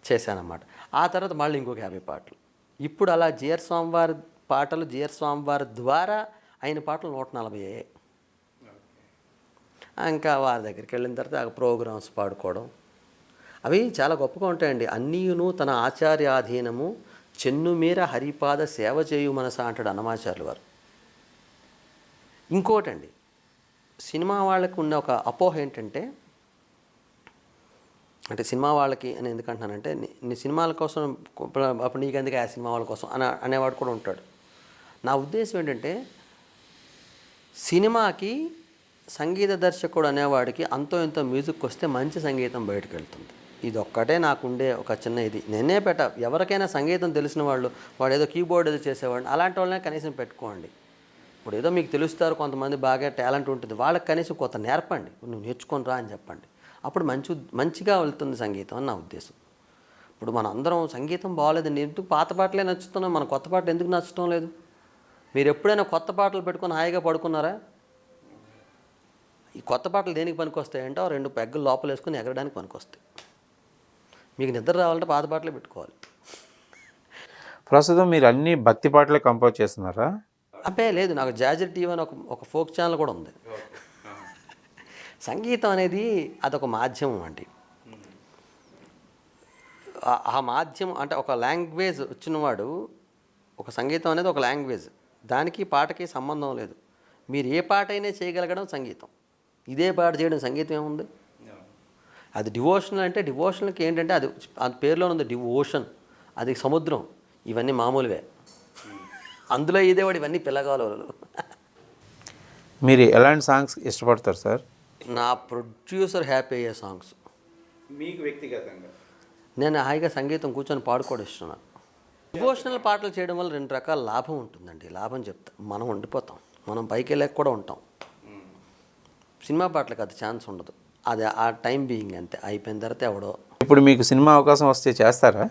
చేశానన్నమాట. ఆ తర్వాత మళ్ళీ ఇంకొక 50 పాటలు. ఇప్పుడు అలా జీర స్వామివారి పాటలు, జీర స్వామివారి ద్వారా అయిన పాటలు 140 అయ్యాయి. ఇంకా వారి దగ్గరికి వెళ్ళిన తర్వాత ఆ ప్రోగ్రామ్స్ పాడుకోవడం అవి చాలా గొప్పగా ఉంటాయండి. అన్నీయును తన ఆచార్యాధీనము చెన్నుమీర హరిపాద సేవ చేయు మనస అంటాడు అన్నమాచార్యులు వారు. ఇంకోటండి, సినిమా వాళ్ళకి ఉన్న ఒక అపోహ ఏంటంటే, అంటే సినిమా వాళ్ళకి అని ఎందుకంటున్నానంటే, నీ సినిమాల కోసం అప్పుడు నీకెందుకు ఆ సినిమా వాళ్ళ కోసం అనేవాడు కూడా ఉంటాడు. నా ఉద్దేశం ఏంటంటే, సినిమాకి సంగీత దర్శకుడు అనేవాడికి అంతో ఇంతో మ్యూజిక్ వస్తే మంచి సంగీతం బయటకు వెళ్తుంది. ఇది ఒక్కటే నాకుండే ఒక చిన్న ఇది. నేనే ఎవరికైనా సంగీతం తెలిసిన వాడు ఏదో కీబోర్డ్ ఏదో చేసేవాడిని, అలాంటి వాళ్ళనే కనీసం పెట్టుకోండి. ఇప్పుడు ఏదో మీకు తెలుస్తారు కొంతమంది బాగా టాలెంట్ ఉంటుంది, వాళ్ళకి కనీసం కొంత నేర్పండి, నువ్వు నేర్చుకొని రా అని చెప్పండి. అప్పుడు మంచిగా వెళ్తుంది సంగీతం అని నా ఉద్దేశం. ఇప్పుడు మనం అందరం సంగీతం బాగోలేదండి, ఎందుకు పాత పాటలే నచ్చుతున్నాం, మన కొత్త పాటలు ఎందుకు నచ్చడం లేదు? మీరు ఎప్పుడైనా కొత్త పాటలు పెట్టుకొని హాయిగా పడుకున్నారా? ఈ కొత్త పాటలు దేనికి పనికొస్తాయంటే 2 పెగ్గలు లోపల వేసుకొని ఎగరడానికి పనికొస్తాయి. మీకు నిద్ర రావాలంటే పాత పాటలే పెట్టుకోవాలి. ప్రస్తుతం మీరు అన్ని భక్తి పాటలే కంపోజ్ చేస్తున్నారా? అబ్బే లేదు, నాకు జాజర్ టీవీ అని ఒక ఫోక్ ఛానల్ కూడా ఉంది. సంగీతం అనేది అదొక మాధ్యమం అండి. ఆ మాధ్యమం అంటే ఒక లాంగ్వేజ్ వచ్చినవాడు, ఒక సంగీతం అనేది ఒక లాంగ్వేజ్, దానికి పాటకి సంబంధం లేదు. మీరు ఏ పాట అయినా చేయగలగడం సంగీతం. ఇదే పాట చేయడం సంగీతం ఏముంది? అది డివోషనల్ అంటే డివోషనల్కి ఏంటంటే అది పేరులో ఉంది డివోషన్, అది సముద్రం, ఇవన్నీ మామూలువే. అందులో ఇదేవాడు ఇవన్నీ పిల్లగాలు. మీరు ఎలాంటి సాంగ్స్ ఇష్టపడతారు సార్? నా ప్రొడ్యూసర్ హ్యాపీ అయ్యే సాంగ్స్. మీకు వ్యక్తిగతంగా? నేను హాయిగా సంగీతం కూర్చొని పాడుకోవడం ఇష్టం నాకు. డివోషనల్ పాటలు చేయడం వల్ల 2 రకాల లాభం ఉంటుందండి. లాభం చెప్తా, మనం ఉండిపోతాం, మనం పైకి వెళ్ళాక కూడా ఉంటాం. సినిమా పాటలకు అది ఛాన్స్ ఉండదు, అది ఆ టైం బీయింగ్ అంతే, అయిపోయిన తర్వాత ఎవడో. ఇప్పుడు మీకు సినిమా అవకాశం వస్తే చేస్తారా?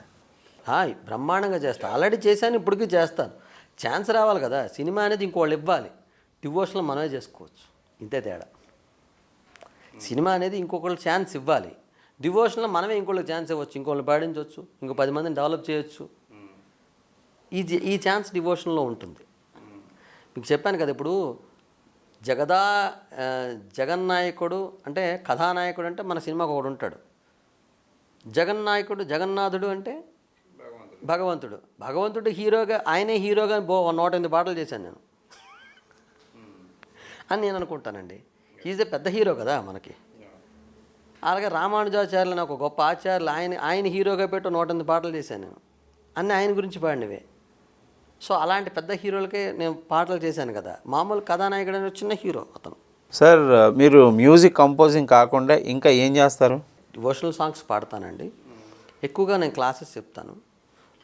బ్రహ్మాండంగా చేస్తాను, ఆల్రెడీ చేశాను, ఇప్పటికీ చేస్తాను. ఛాన్స్ రావాలి కదా, సినిమా అనేది ఇంకోళ్ళు ఇవ్వాలి, డివోషనల్ మనమే చేసుకోవచ్చు, ఇంతే తేడా. సినిమా అనేది ఇంకొకళ్ళు ఛాన్స్ ఇవ్వాలి, డివోషనల్ మనమే ఇంకోళ్ళకి ఛాన్స్ ఇవ్వచ్చు, ఇంకోళ్ళని పాడించవచ్చు, ఇంకో 10 మందిని డెవలప్ చేయొచ్చు. ఈ ఛాన్స్ డివోషన్లో ఉంటుంది. మీకు చెప్పాను కదా, ఇప్పుడు జగన్నాయకుడు అంటే కథానాయకుడు అంటే మన సినిమాకు ఒకడు ఉంటాడు, జగన్నాథుడు అంటే భగవంతుడు హీరోగా, ఆయనే హీరోగా 108 పాటలు చేశాను నేను అని నేను అనుకుంటానండి. ఈజ్ పెద్ద హీరో కదా మనకి. అలాగే రామానుజాచార్యులు అని ఒక గొప్ప ఆచార్యులు, ఆయన హీరోగా పెట్టి 108 పాటలు చేశాను నేను, అన్నీ ఆయన గురించి పాడినవే. సో అలాంటి పెద్ద హీరోలకే నేను పాటలు చేశాను కదా. మామూలు కథానాయకుడు అనే చిన్న హీరో అతను. సార్ మీరు మ్యూజిక్ కంపోజింగ్ కాకుండా ఇంకా ఏం చేస్తారు? డివోషనల్ సాంగ్స్ పాడతానండి. ఎక్కువగా నేను క్లాసెస్ చెప్తాను,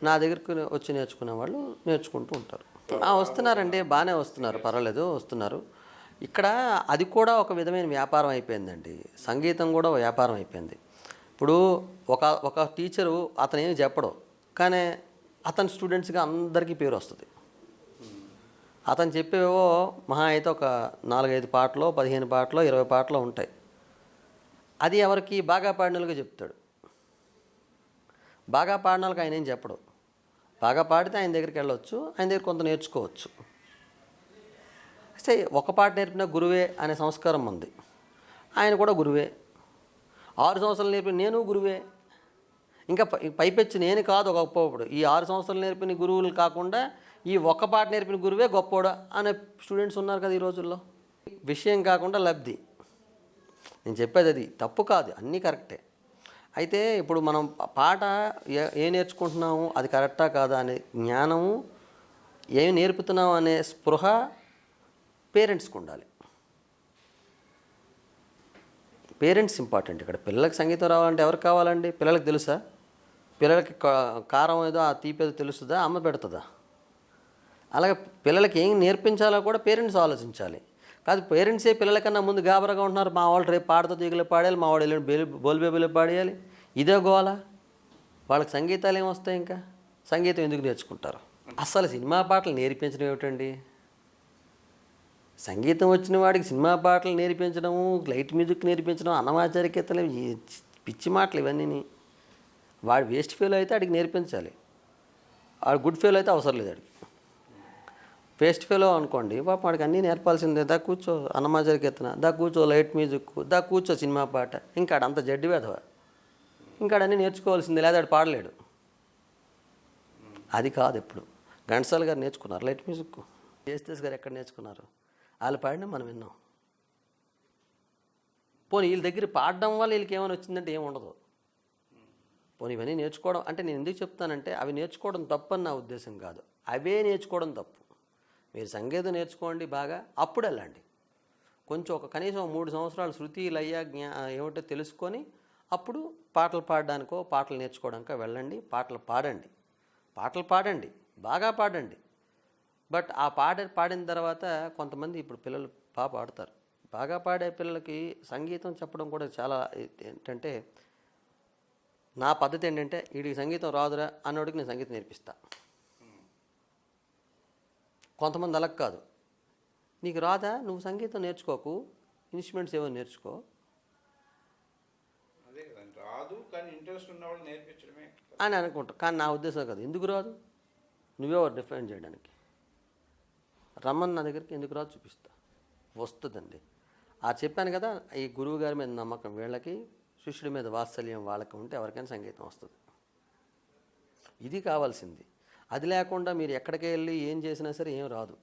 నా దగ్గరికి వచ్చి నేర్చుకునే వాళ్ళు నేర్చుకుంటూ ఉంటారు. వస్తున్నారండి, బాగానే వస్తున్నారు, పర్వాలేదు వస్తున్నారు. ఇక్కడ అది కూడా ఒక విధమైన వ్యాపారం అయిపోయిందండి, సంగీతం కూడా వ్యాపారం అయిపోయింది. ఇప్పుడు ఒక టీచరు అతను ఏమి చెప్పడు, కానీ అతని స్టూడెంట్స్గా అందరికీ పేరు వస్తుంది. అతను చెప్పేవో మహా అయితే ఒక 4-5 పాటలో 15 పాటలో 20 పాటలో ఉంటాయి. అది ఎవరికి బాగా పాడినలుగా చెప్తాడు. బాగా పాడిన వాళ్ళకి ఆయన ఏం చెప్పడు, బాగా పాడితే ఆయన దగ్గరికి వెళ్ళొచ్చు, ఆయన దగ్గర కొంత నేర్చుకోవచ్చు. అయితే ఒక పాట నేర్పిన గురువే అనే సంస్కారం ఉంది. ఆయన కూడా గురువే, 6 సంవత్సరాలు నేర్పిన నేను గురువే. ఇంకా పైపెచ్చి నేను కాదు గొప్పవాడు, ఈ 6 సంవత్సరాలు నేర్పిన గురువులు కాకుండా ఈ ఒక్క పాట నేర్పిన గురువే గొప్పవాడు అనే స్టూడెంట్స్ ఉన్నారు కదా ఈ రోజుల్లో. విషయం కాకుండా లబ్ధి. నేను చెప్పేది అది తప్పు కాదు, అన్నీ కరెక్టే. అయితే ఇప్పుడు మనం పాట ఏం నేర్చుకుంటున్నాము, అది కరెక్టా కాదా అనే జ్ఞానము, ఏమి నేర్పుతున్నాం అనే స్పృహ పేరెంట్స్కి ఉండాలి. పేరెంట్స్ ఇంపార్టెంట్ ఇక్కడ. పిల్లలకి సంగీతం రావాలంటే ఎవరికి కావాలండి? పిల్లలకి తెలుసా? పిల్లలకి కారం ఏదో ఆ తీపి ఏదో తెలుస్తుందా? అమ్మ పెడుతుందా? అలాగే పిల్లలకి ఏం నేర్పించాలో కూడా పేరెంట్స్ ఆలోచించాలి. కాదు పేరెంట్సే పిల్లలకన్నా ముందు గాబరాగా ఉంటున్నారు, మా వాళ్ళు రేపు పాడుతూ తీగలు పాడేయాలి, మా వాడు వెళ్ళి బోల్బేబులు పాడేయాలి, ఇదే గోల. వాళ్ళకి సంగీతాలు ఏమొస్తాయి? ఇంకా సంగీతం ఎందుకు నేర్చుకుంటారు? అసలు సినిమా పాటలు నేర్పించడం ఏమిటండి? సంగీతం వచ్చిన వాడికి సినిమా పాటలు నేర్పించడము, లైట్ మ్యూజిక్ నేర్పించడం, అన్నమాచారికతలు, పిచ్చి మాటలు ఇవన్నీ. వాడు వేస్ట్ ఫెయిల్ అయితే వాడికి నేర్పించాలి, వాడు గుడ్ ఫెయిల్ అయితే అవసరం లేదు. వాడికి వేస్ట్ ఫెయిల్ అనుకోండి, పాపం వాడికి అన్నీ నేర్పాల్సిందే. దా కూర్చో అన్నమాచారికెత్తన, దా కూర్చో లైట్ మ్యూజిక్, దా కూర్చో సినిమా పాట. ఇంకా అంత జడ్డి వేధవా, ఇంకా అన్నీ నేర్చుకోవాల్సిందే, లేదా వాడు పాడలేడు. అది కాదు. ఎప్పుడు ఘంటసాల గారు నేర్చుకున్నారు లైట్ మ్యూజిక్, జేసస్ గారు ఎక్కడ నేర్చుకున్నారు? వాళ్ళు పాడినా మనం విన్నాం. పోనీ వీళ్ళ దగ్గర పాడడం వల్ల వీళ్ళకి ఏమైనా వచ్చిందంటే ఏమి ఉండదు. పోనీ ఇవన్నీ నేర్చుకోవడం అంటే నేను ఎందుకు చెప్తానంటే అవి నేర్చుకోవడం తప్పు అని నా ఉద్దేశం కాదు, అవే నేర్చుకోవడం తప్పు. మీరు సంగీతం నేర్చుకోండి బాగా, అప్పుడు వెళ్ళండి. కొంచెం కనీసం 3 సంవత్సరాలు శృతి లయ ఏమిటో తెలుసుకొని అప్పుడు పాటలు పాడడానికో పాటలు నేర్చుకోవడానికో వెళ్ళండి. పాటలు పాడండి, బాగా పాడండి. బట్ ఆ పాడిన తర్వాత కొంతమంది ఇప్పుడు పిల్లలు బాగా పాడతారు. బాగా పాడే పిల్లలకి సంగీతం చెప్పడం కూడా చాలా ఏంటంటే, నా పద్ధతి ఏంటంటే, వీడికి సంగీతం రాదురా అన్నోడికి నేను సంగీతం నేర్పిస్తా. కొంతమంది అలా కాదు, నీకు రాదా, నువ్వు సంగీతం నేర్చుకోకు, ఇన్స్ట్రుమెంట్స్ ఏవో నేర్చుకో రాదు కానీ ఇంట్రెస్ట్ ఉన్నవాళ్ళు నేర్పించడమే అని అనుకుంటారు. కానీ నా ఉద్దేశం కాదు. ఎందుకు రాదు, నువ్వే డిఫైన్ చేయడానికి రమ్మని నా దగ్గరికి, ఎందుకు రాదు చూపిస్తా, వస్తుందండి. చెప్పాను కదా, ఈ గురువు గారి మీద నమ్మకం వీళ్ళకి, శిష్యుడి మీద వాత్సల్యం వాళ్ళకి ఉంటే ఎవరికైనా సంగీతం వస్తుంది. ఇది కావాల్సింది. అది లేకుండా మీరు ఎక్కడికి వెళ్ళి ఏం చేసినా సరే ఏం రాదు.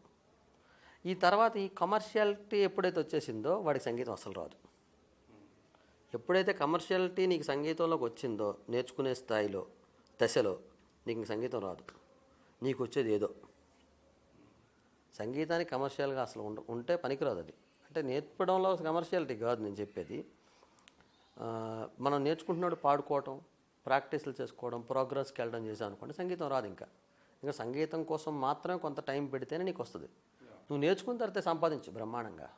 ఈ తర్వాత ఈ కమర్షియాలిటీ ఎప్పుడైతే వచ్చేసిందో వాడికి సంగీతం అసలు రాదు. ఎప్పుడైతే కమర్షియాలిటీ నీకు సంగీతంలోకి వచ్చిందో, నేర్చుకునే స్థాయిలో దశలో నీకు సంగీతం రాదు. నీకు వచ్చేది ఏదో. సంగీతానికి కమర్షియల్గా అసలు ఉంటే పనికిరాదు. అది అంటే నేర్పడంలో కమర్షియాలిటీ కాదు నేను చెప్పేది. మనం నేర్చుకుంటున్నాడు పాడుకోవటం, ప్రాక్టీసులు చేసుకోవడం, ప్రోగ్రెస్కి వెళ్ళడం చేసాం అనుకోండి, సంగీతం రాదు. ఇంకా సంగీతం కోసం మాత్రమే కొంత టైం పెడితేనే నీకు వస్తుంది. నువ్వు నేర్చుకున్న తర్వాత సంపాదించు బ్రహ్మాండంగా.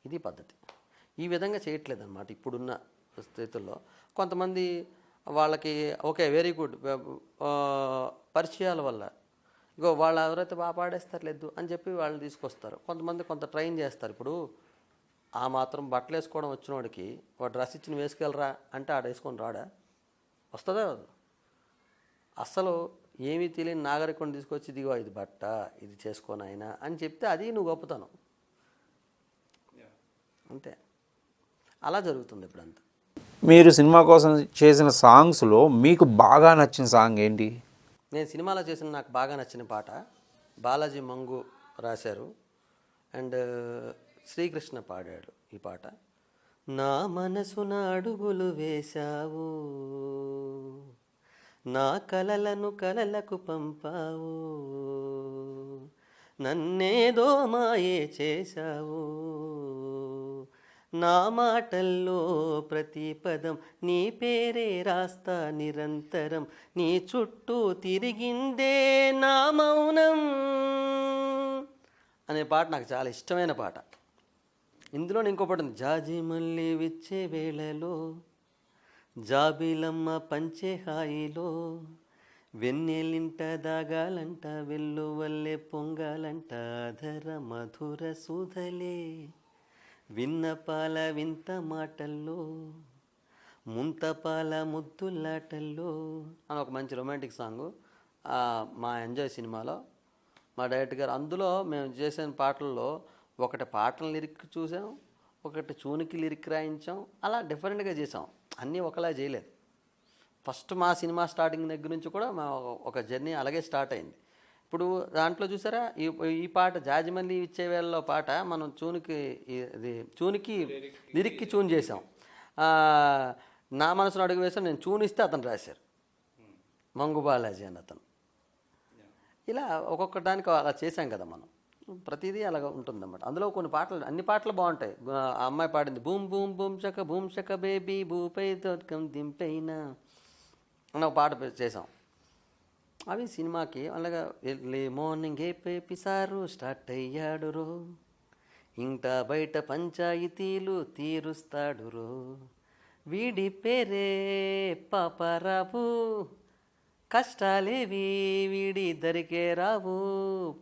ఇది పద్ధతి. ఈ విధంగా చేయట్లేదన్నమాట ఇప్పుడున్న స్థితుల్లో. కొంతమంది వాళ్ళకి ఓకే వెరీ గుడ్ పరిచయాల వల్ల ఇగో వాళ్ళు ఎవరైతే బాగా పాడేస్తారు లేదు అని చెప్పి వాళ్ళని తీసుకొస్తారు. కొంతమంది కొంత ట్రైన్ చేస్తారు. ఇప్పుడు ఆ మాత్రం బట్టలు వేసుకోవడం వచ్చినోడికి వాడు డ్రెస్ ఇచ్చిన వేసుకెళ్ళరా అంటే ఆడ వేసుకొని రాడా? వస్తుందా? అస్సలు ఏమీ తెలియని నాగరికుని తీసుకొచ్చి ఇదిగో ఇది బట్ట, ఇది చేసుకోని అయినా అని చెప్తే అది నువ్వు గొప్పతనం. అంతే, అలా జరుగుతుంది ఇప్పుడంతా. మీరు సినిమా కోసం చేసిన సాంగ్స్లో మీకు బాగా నచ్చిన సాంగ్ ఏంటి? నేను సినిమాలో చేసిన నాకు బాగా నచ్చిన పాట బాలాజీ మంగు రాశారు అండ్ శ్రీకృష్ణ పాడాడు ఈ పాట. నా మనసున అడుగులు వేశావు, నా కలలను కలలకు పంపావు, నన్నేదో మాయే చేశావు, నా మాటల్లో ప్రతి పదం నీ పేరే రాస్తా నిరంతరం, నీ చుట్టూ తిరిగిందే నా మౌనం అనే పాట నాకు చాలా ఇష్టమైన పాట. ఇందులో ఇంకో పాట ఉంది, జాజి మళ్ళీ విచ్చే వేళలో జాబిలమ్మ పంచే హాయిలో, వెన్నెలింట దాగాలంట వెల్లువల్లే పొంగాలంట అధర మధుర సుధలే, విన్నపాల వింత మాటల్లో ముంతపాల ముద్దులాటల్లో అని ఒక మంచి రొమాంటిక్ సాంగు మా ఎంజాయ్ సినిమాలో మా డైరెక్టర్ గారు. అందులో మేము చేసిన పాటల్లో ఒకటి పాటల లిరిక్ చూసాం, ఒకటి చూనికి లిరిక్ రాయించాం, అలా డిఫరెంట్గా చేసాం. అన్నీ ఒకలా చేయలేదు. ఫస్ట్ మా సినిమా స్టార్టింగ్ దగ్గర నుంచి కూడా మా ఒక జర్నీ అలాగే స్టార్ట్ అయింది. ఇప్పుడు దాంట్లో చూసారా ఈ పాట జాజిమల్లి ఇచ్చే వేళలో పాట మనం చూనికి లిరిక్కి చూన్ చేసాం. నా మనసును అడుగు వేసాం, నేను చూనిస్తే అతను రాశారు మంగు బాలాజీ అని అతను. ఇలా ఒక్కొక్క దానికి అలా చేసాం కదా మనం. ప్రతిదీ అలాగ ఉంటుందన్నమాట. అందులో కొన్ని పాటలు, అన్ని పాటలు బాగుంటాయి. ఆ అమ్మాయి పాడింది బూమ్ షక బేబీ భూపై తోటకం దింపైనా అని ఒక పాట చేసాం. అవి సినిమాకి అలాగా ఎర్లీ మార్నింగ్ పిసారు స్టార్ట్ అయ్యాడు రో, ఇంట బయట పంచాయతీలు తీరుస్తాడు రో, వీడి పేరే పాపారావు, కష్టాలేవి వీడి దరికే రావు,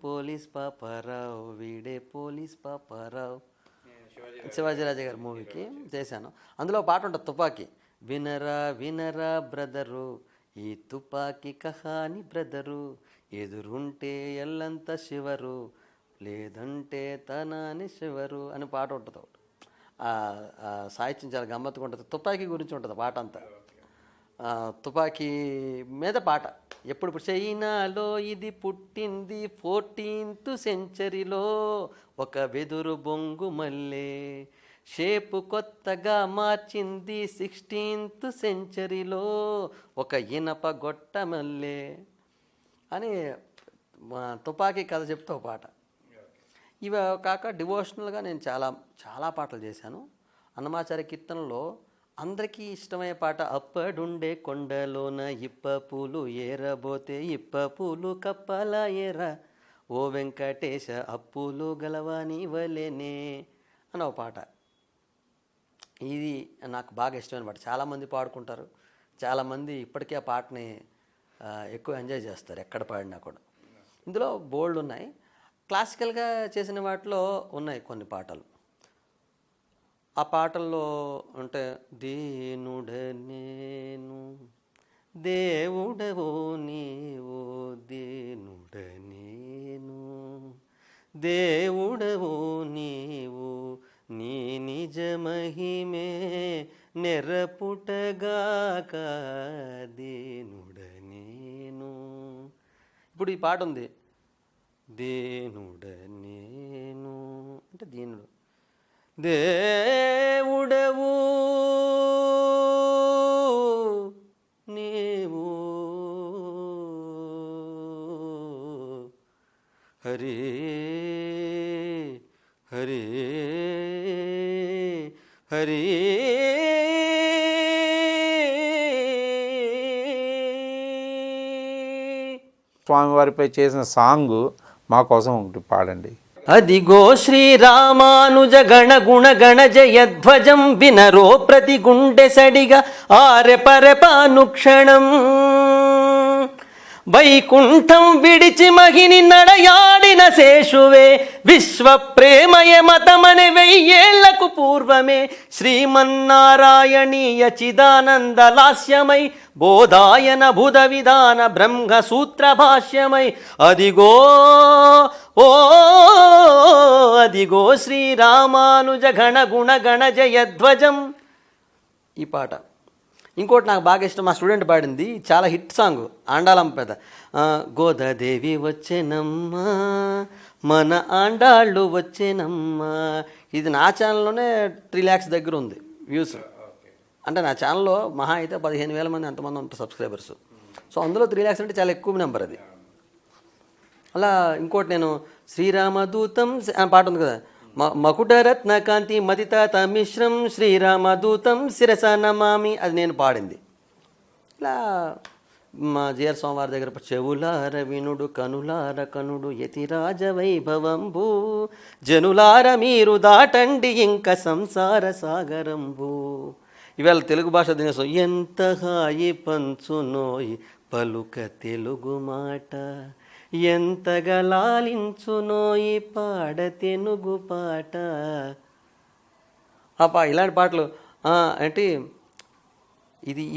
పోలీస్ పాపారావు వీడే పోలీస్ పాపారావు. శివాజీరాజా గారి మూవీకి చేశాను. అందులో పాట ఉంటుంది తుపాకీ, వినరా వినరా బ్రదరు ఈ తుపాకీ కహాని బ్రదరు, ఎదురుంటే ఎల్లంత శివరు లేదంటే తనాని శివరు అని పాట ఉంటుంది. సాహిత్యం చాలా గమ్మత్తుగా ఉంటుంది. తుపాకీ గురించి ఉంటుంది పాట అంతా. తుపాకీ మీద పాట. ఎప్పుడు చైనాలో ఇది పుట్టింది 14th సెంచరీలో, ఒక వెదురు బొంగు మల్లె షేపు కొత్తగా మార్చింది 16th సెంచరీలో, ఒక ఇనప గొట్ట మల్లె అని తుపాకీ కథ చెప్తా పాట. ఇవి కాక డివోషనల్గా నేను చాలా చాలా పాటలు చేశాను. అన్నమాచార్య కీర్తనలో అందరికీ ఇష్టమయ్యే పాట, అప్పడుండే కొండలోన ఇప్ప పూలు ఏరబోతే ఇప్ప పూలు కప్పలా ఏరా, ఓ వెంకటేశ అప్పులు గలవాని వలెనే అని ఒక పాట. ఇది నాకు బాగా ఇష్టమైన పాట. చాలామంది పాడుకుంటారు, చాలామంది ఇప్పటికీ ఆ పాటని ఎక్కువ ఎంజాయ్ చేస్తారు ఎక్కడ పాడినా కూడా. ఇందులో బోల్డ్ ఉన్నాయి. క్లాసికల్గా చేసిన వాటిలో ఉన్నాయి కొన్ని పాటలు. ఆ పాటల్లో అంటే దీనుడనేను దేవుడవో నీవో దీనుడనేను దేవుడవో నీవు నీ నిజ మహిమే నెరపుటగాక దీనుడనేను. ఇప్పుడు ఈ పాట ఉంది, దీనుడనేను అంటే దీనుడు, దేవుడవు నీవు హరి హరి హరి. స్వామివారిపై చేసిన సాంగ్ మా కోసం ఒకటి పాడండి. అదిగో శ్రీరామానుజ గణ గుణ గణ జయధ్వజం వినరో ప్రతి గుండె సడిగా ఆరెపరెపానుక్షణం. వైకుంఠం విడిచి మహిని నడయాడిన శేషువే విశ్వ ప్రేమయ మతమని 1000 ఏళ్లకు పూర్వమే శ్రీమన్నారాయణీయ చిదానంద లాస్యమై బోధాయన బుధ విధాన బ్రహ్మ సూత్ర భాష్యమై అదిగో ఓ అదిగో శ్రీరామానుజ గణ గుణ గణ జయధ్వజం. ఈ పాట. ఇంకోటి నాకు బాగా ఇష్టం, మా స్టూడెంట్ పాడింది, చాలా హిట్ సాంగ్, ఆండాళంపేద. గోదాదేవి వచ్చేనమ్మా మన ఆండాళ్ళు వచ్చేనమ్మా. ఇది నా ఛానల్లోనే 3 lakhs దగ్గర ఉంది వ్యూస్. అంటే నా ఛానల్లో మహా అయితే 15,000 మంది ఎంతమంది ఉంటారు సబ్స్క్రైబర్స్. సో అందులో 3 lakhs అంటే చాలా ఎక్కువ నెంబర్ అది. అలా ఇంకోటి నేను శ్రీరామదూతం పాట ఉంది కదా, మకుటరత్న కాంతి మతితాత మిశ్రం శ్రీరామదూతం శిరస నమామి, అది నేను పాడింది. ఇలా మా జిఆర్ స్వామివారి దగ్గర చెవులార వినుడు కనులార కనుడు యతిరాజ వైభవంబు జనులార మీరు దాటండి ఇంక సంసార సాగరంబు. ఇవాళ తెలుగు భాష దినోత్సవం. ఎంత హాయి పంచునోయి పలుక తెలుగు మాట ఎంతగా లాలించునోయి పాడ తెనుగు పాట. ఇలాంటి పాటలు అంటే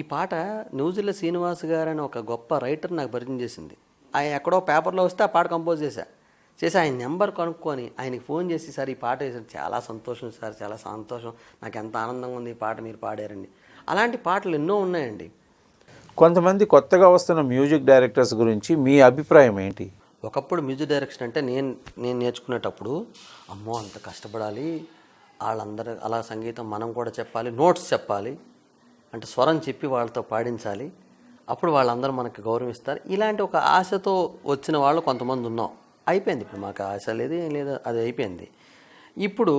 ఈ పాట న్యూజిల్ల శ్రీనివాస్ గారు అని ఒక గొప్ప రైటర్ నాకు పరిచయం చేసింది. ఆయన ఎక్కడో పేపర్లో వస్తే ఆ పాట కంపోజ్ చేసి ఆయన నెంబర్ కనుక్కొని ఆయనకి ఫోన్ చేసి, సార్ ఈ పాట వేసారు, చాలా సంతోషం సార్, చాలా సంతోషం, నాకు ఎంత ఆనందంగా ఉంది ఈ పాట మీరు పాడారండి. అలాంటి పాటలు ఎన్నో ఉన్నాయండి. కొంతమంది కొత్తగా వస్తున్న మ్యూజిక్ డైరెక్టర్స్ గురించి మీ అభిప్రాయం ఏంటి? ఒకప్పుడు మ్యూజిక్ డైరెక్షన్ అంటే నేను నేర్చుకునేటప్పుడు అమ్మో అంత కష్టపడాలి, వాళ్ళందరూ అలా సంగీతం మనం కూడా చెప్పాలి, నోట్స్ చెప్పాలి, అంటే స్వరం చెప్పి వాళ్ళతో పాడించాలి, అప్పుడు వాళ్ళందరూ మనకు గౌరవిస్తారు. ఇలాంటి ఒక ఆశతో వచ్చిన వాళ్ళు కొంతమంది ఉన్నాం. అయిపోయింది. ఇప్పుడు మాకు ఆశ లేదు, ఏం లేదు, అది అయిపోయింది. ఇప్పుడు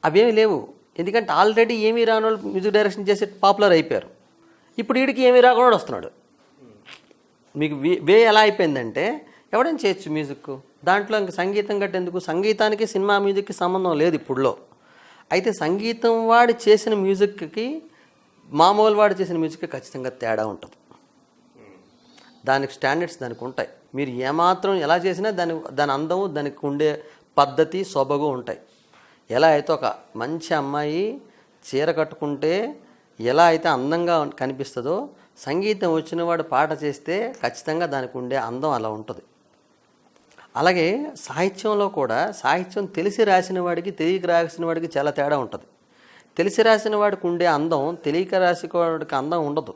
అవేమీ లేవు. ఎందుకంటే ఆల్రెడీ ఏమీ రాని వాళ్ళు మ్యూజిక్ డైరెక్షన్ చేసి పాపులర్ అయిపోయారు. ఇప్పుడు వీడికి ఏమీ రాకుండా వస్తున్నాడు. మీకు వే ఎలా అయిపోయిందంటే ఎవడైనా చేయొచ్చు మ్యూజిక్. దాంట్లో ఇంక సంగీతం గట్టెందుకు, సంగీతానికి సినిమా మ్యూజిక్కి సంబంధం లేదు ఇప్పుడులో. అయితే సంగీతం వాడి చేసిన మ్యూజిక్కి మామూలు వాడు చేసిన మ్యూజిక్కి ఖచ్చితంగా తేడా ఉంటుంది. దానికి స్టాండర్డ్స్ దానికి ఉంటాయి. మీరు ఏమాత్రం ఎలా చేసినా దాని అందము, దానికి ఉండే పద్ధతి, సొబగు ఉంటాయి. ఎలా అయితే ఒక మంచి అమ్మాయి చీర కట్టుకుంటే ఎలా అయితే అందంగా కనిపిస్తుందో, సంగీతం వచ్చిన వాడు పాట చేస్తే ఖచ్చితంగా దానికి ఉండే అందం అలా ఉంటుంది. అలాగే సాహిత్యంలో కూడా సాహిత్యం తెలిసి రాసిన వాడికి తెలియక రాసిన వాడికి చాలా తేడా ఉంటుంది. తెలిసి రాసిన వాడికి ఉండే అందం తెలియక రాసిన వాడికి అందం ఉండదు.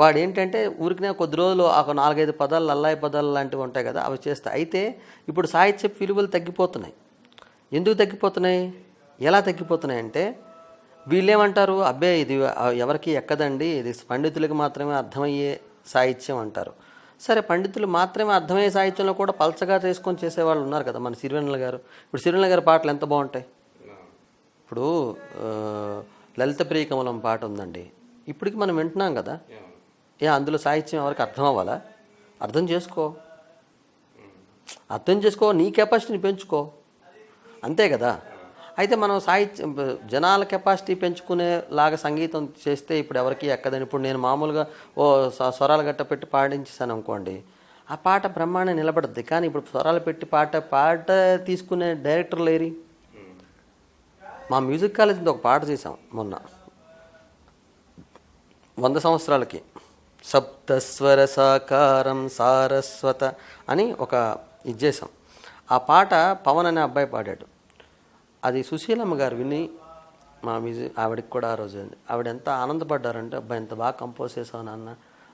వాడు ఏంటంటే ఊరికినే కొద్ది రోజులు ఒక 4-5 పదాలు అల్లాయి పదాలు లాంటివి ఉంటాయి కదా, అవి చేస్తాయి. అయితే ఇప్పుడు సాహిత్య విలువలు తగ్గిపోతున్నాయి. ఎందుకు తగ్గిపోతున్నాయి, ఎలా తగ్గిపోతున్నాయి అంటే వీళ్ళేమంటారు, అబ్బే ఇది ఎవరికి ఎక్కదండి, ఇది పండితులకు మాత్రమే అర్థమయ్యే సాహిత్యం అంటారు. సరే, పండితులు మాత్రమే అర్థమయ్యే సాహిత్యంలో కూడా పలచగా చేసుకొని చేసేవాళ్ళు ఉన్నారు కదా. మన సిరివెన్నెల గారు, ఇప్పుడు సిరివెన్నెల గారి పాటలు ఎంత బాగుంటాయి. ఇప్పుడు లలిత ప్రియకమలం పాట ఉందండి, ఇప్పటికి మనం వింటున్నాం కదా. అందులో సాహిత్యం ఎవరికి అర్థం అవ్వాలా? అర్థం చేసుకో. అర్థం చేసుకో, నీ కెపాసిటీని పెంచుకో, అంతే కదా. అయితే మనం సాహిత్యం జనాల కెపాసిటీ పెంచుకునేలాగా సంగీతం చేస్తే ఇప్పుడు ఎవరికి ఎక్కదని. ఇప్పుడు నేను మామూలుగా స్వరాలు గట్ట పెట్టి పాడించేసాను అనుకోండి, ఆ పాట బ్రహ్మాండంగా నిలబడుద్ది. కానీ ఇప్పుడు స్వరాలు పెట్టి పాట తీసుకునే డైరెక్టర్లు లేరి. మా మ్యూజిక్ కాలేజీలో ఒక పాట చేసాం మొన్న 100 సంవత్సరాలకి, సప్తస్వర సాకారం సారస్వత అని ఒక ఇది చేసాం. ఆ పాట పవన్ అనే అబ్బాయి పాడాడు. అది సుశీలమ్మ గారు విని మా మ్యూజిక్ ఆవిడకి కూడా ఆ రోజు ఆవిడ ఎంత ఆనందపడ్డారంటే, అబ్బాయి ఎంత బాగా కంపోజ్ చేసావు నాన్న,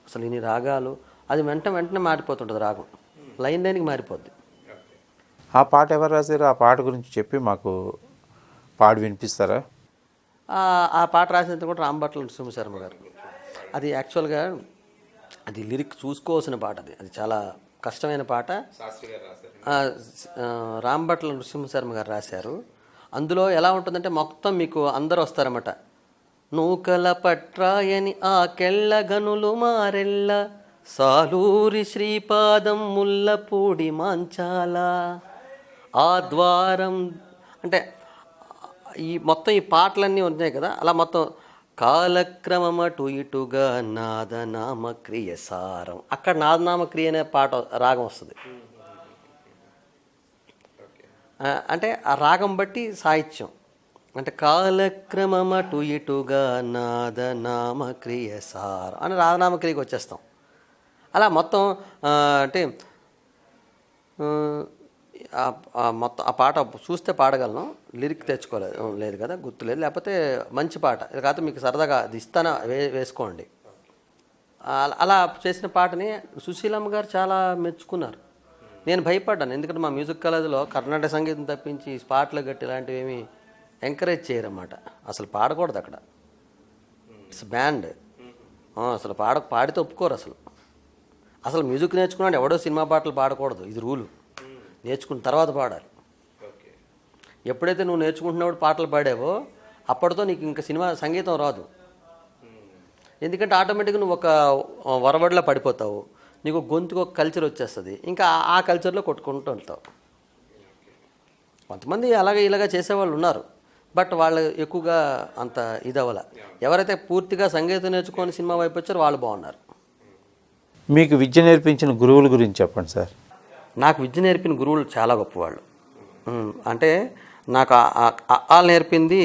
అసలు ఇన్ని రాగాలు. అది వెంటనే మారిపోతుంటుంది రాగం, లైన్కి మారిపోద్ది. ఆ పాట ఎవరు రాశారు? ఆ పాట గురించి చెప్పి మాకు పాడి వినిపిస్తారా? ఆ పాట రాసినంత కూడా రాంభట్ల నృసింహశర్మ గారు. అది యాక్చువల్గా అది లిరిక్ చూసుకోవాల్సిన పాట. అది చాలా కష్టమైన పాట. రాంభట్ల నృసింహశర్మ గారు రాశారు. అందులో ఎలా ఉంటుందంటే మొత్తం మీకు అందరూ వస్తారన్నమాట. నూకల పట్రాయని ఆ కెళ్ళ గనులు మారెళ్ళ సాలూరి శ్రీపాదం ముల్లపూడి మాంచాల ఆ ద్వారం అంటే ఈ మొత్తం ఈ పాటలన్నీ ఉన్నాయి కదా. అలా మొత్తం కాలక్రమం అటు ఇటుగా నాదనామక్రియ సారం, అక్కడ నాదనామక్రియ అనే పాట రాగం వస్తుంది. అంటే ఆ రాగం బట్టి సాహిత్యం. అంటే కాలక్రమం అటు ఇటుగా నాదనామక్రియ సారం అని రాదనామక్రియకి వచ్చేస్తాం. అలా మొత్తం అంటే మొత్తం ఆ పాట చూస్తే పాడగలను, లిరిక్ తెచ్చుకోలేదు లేదు కదా, గుర్తులేదు. లేకపోతే మంచి పాట కాకపోతే మీకు సరదాగా అది ఇస్తానా వేసుకోండి. అలా చేసిన పాటని సుశీలమ్మ గారు చాలా మెచ్చుకున్నారు. నేను భయపడ్డాను, ఎందుకంటే మా మ్యూజిక్ కాలేజీలో కర్ణాటక సంగీతం తప్పించి పాటలు గట్టి ఇలాంటివి ఏమి ఎంకరేజ్ చేయరన్నమాట. అసలు పాడకూడదు అక్కడ, ఇట్స్ బ్యాండ్. అసలు పాడితే ఒప్పుకోరు. అసలు మ్యూజిక్ నేర్చుకున్నాడు ఎవడో సినిమా పాటలు పాడకూడదు, ఇది రూలు. నేర్చుకున్న తర్వాత పాడాలి. ఎప్పుడైతే నువ్వు నేర్చుకుంటున్నప్పుడు పాటలు పాడావో అప్పటితో నీకు ఇంకా సినిమా సంగీతం రాదు. ఎందుకంటే ఆటోమేటిక్గా నువ్వు ఒక వరవడిలో పడిపోతావు, నీకు గొంతుకు ఒక కల్చర్ వచ్చేస్తుంది, ఇంకా ఆ కల్చర్లో కొట్టుకుంటూ వెళ్తావు. కొంతమంది ఇలాగా చేసేవాళ్ళు ఉన్నారు, బట్ వాళ్ళు ఎక్కువగా అంత ఇది అవ్వాల. ఎవరైతే పూర్తిగా సంగీతం నేర్చుకొని సినిమా వైపు వచ్చారో వాళ్ళు బాగున్నారు. మీకు విద్య నేర్పించిన గురువుల గురించి చెప్పండి సార్. నాకు విద్య నేర్పిన గురువులు చాలా గొప్పవాళ్ళు. అంటే నాకు నేర్పింది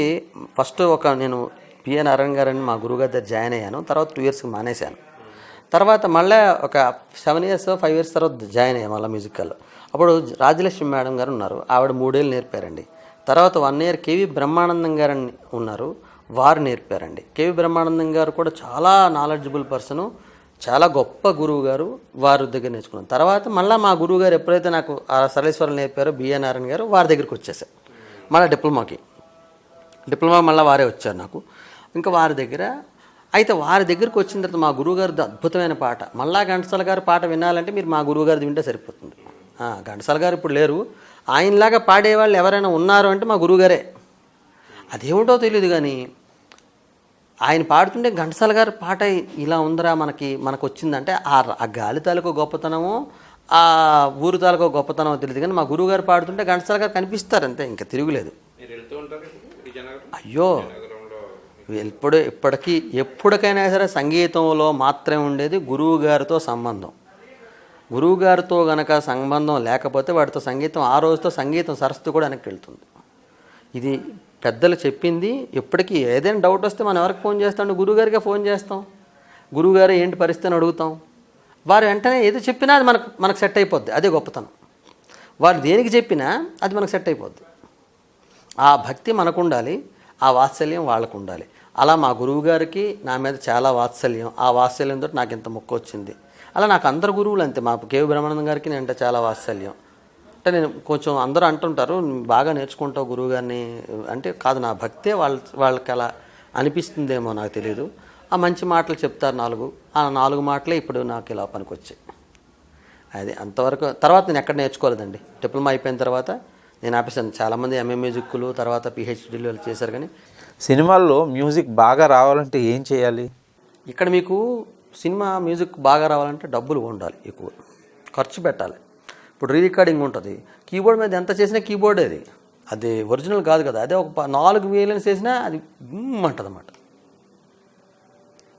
ఫస్ట్ నేను పిఏ నారాయణ గారని మా గురువుగారి దగ్గర జాయిన్ అయ్యాను. తర్వాత 2 ఇయర్స్కి మానేశాను. తర్వాత మళ్ళీ ఒక 7 ఇయర్స్ 5 ఇయర్స్ తర్వాత జాయిన్ అయ్యాను మళ్ళీ మ్యూజికల్లో. అప్పుడు రాజలక్ష్మి మేడం గారు ఉన్నారు, ఆవిడ 3 ఏళ్ళు నేర్పారండి. తర్వాత 1 ఇయర్ కేవి బ్రహ్మానందం గారు ఉన్నారు, వారు నేర్పారండి. కేవి బ్రహ్మానందం గారు కూడా చాలా నాలెడ్జబుల్ పర్సను, చాలా గొప్ప గురువు గారు, వారి దగ్గర నేర్చుకున్నాను. తర్వాత మళ్ళీ మా గురువు గారు ఎప్పుడైతే నాకు సరళేశ్వరం నేర్పారో బిఏ నారాయణ గారు, వారి దగ్గరికి వచ్చేసారు మళ్ళీ డిప్లొమా మళ్ళీ వారే వచ్చారు నాకు. ఇంకా వారి దగ్గరికి వచ్చిన తర్వాత మా గురువుగారిది అద్భుతమైన పాట. మళ్ళా ఘంటసాల గారి పాట వినాలంటే మీరు మా గురువుగారిది వింటే సరిపోతుంది. ఘంటసాల గారు ఇప్పుడు లేరు, ఆయనలాగా పాడేవాళ్ళు ఎవరైనా ఉన్నారు అంటే మా గురువుగారే. అదేమిటో తెలియదు కానీ ఆయన పాడుతుంటే ఘంటసాల గారి పాట ఇలా ఉందరా మనకు వచ్చిందంటే ఆ గాలి తాలూకు గొప్పతనమో ఆ ఊరు తాలూకు గొప్పతనమో తెలియదు కానీ మా గురువు గారు పాడుతుంటే ఘంటసాల గారు కనిపిస్తారు, అంతే, ఇంకా తిరుగులేదు. అయ్యో ఎప్పటికైనా సరే సంగీతంలో మాత్రమే ఉండేది గురువు గారితో సంబంధం. గురువు గారితో గనక సంబంధం లేకపోతే వాడితో సంగీతం ఆ రోజుతో సంగీతం సరస్సు కూడా వెనక్కి వెళ్తుంది. ఇది పెద్దలు చెప్పింది. ఎప్పటికీ ఏదైనా డౌట్ వస్తే మనం ఎవరికి ఫోన్ చేస్తాం? గురువుగారికే ఫోన్ చేస్తాం. గురువుగారు ఏంటి పరిస్థితి అని అడుగుతాం. వారు వెంటనే ఏదో చెప్పినా అది మనకు సెట్ అయిపోద్ది. అదే గొప్పతనం. వారు దేనికి చెప్పినా అది మనకు సెట్ అయిపోద్ది. ఆ భక్తి మనకు ఉండాలి, ఆ వాత్సల్యం వాళ్ళకు ఉండాలి. అలా మా గురువుగారికి నా మీద చాలా వాత్సల్యం, ఆ వాత్సల్యంతో నాకు ఇంత మొక్క వచ్చింది. అలా నాకు అందరు గురువులు అంతే. మా కేవి బ్రహ్మానందం గారికి నేను చాలా వాత్సల్యం. అంటే నేను కొంచెం అందరూ అంటుంటారు బాగా నేర్చుకుంటావు గురువు గారిని అంటే, కాదు, నా భక్తే వాళ్ళకి అలా అనిపిస్తుందేమో నాకు తెలియదు. ఆ మంచి మాటలు చెప్తారు 4, ఆ 4 మాటలే ఇప్పుడు నాకు ఇలా పనికొచ్చాయి. అది అంతవరకు. తర్వాత నేను ఎక్కడ నేర్చుకోలేదండి. డిప్లొమా అయిపోయిన తర్వాత నేను ఆపేసాను. చాలామంది ఎంఏ మ్యూజిక్లు తర్వాత పిహెచ్డీలు చేశారు. కానీ సినిమాల్లో మ్యూజిక్ బాగా రావాలంటే ఏం చేయాలి? ఇక్కడ మీకు సినిమా మ్యూజిక్ బాగా రావాలంటే డబ్బులు ఉండాలి, ఎక్కువ ఖర్చు పెట్టాలి. ఇప్పుడు రీ రికార్డింగ్ ఉంటుంది, కీబోర్డ్ మీద ఎంత చేసినా కీబోర్డే అది ఒరిజినల్ కాదు కదా. అదే ఒక 4 వేలెన్స్ చేసినా అది అంటుంది అన్నమాట.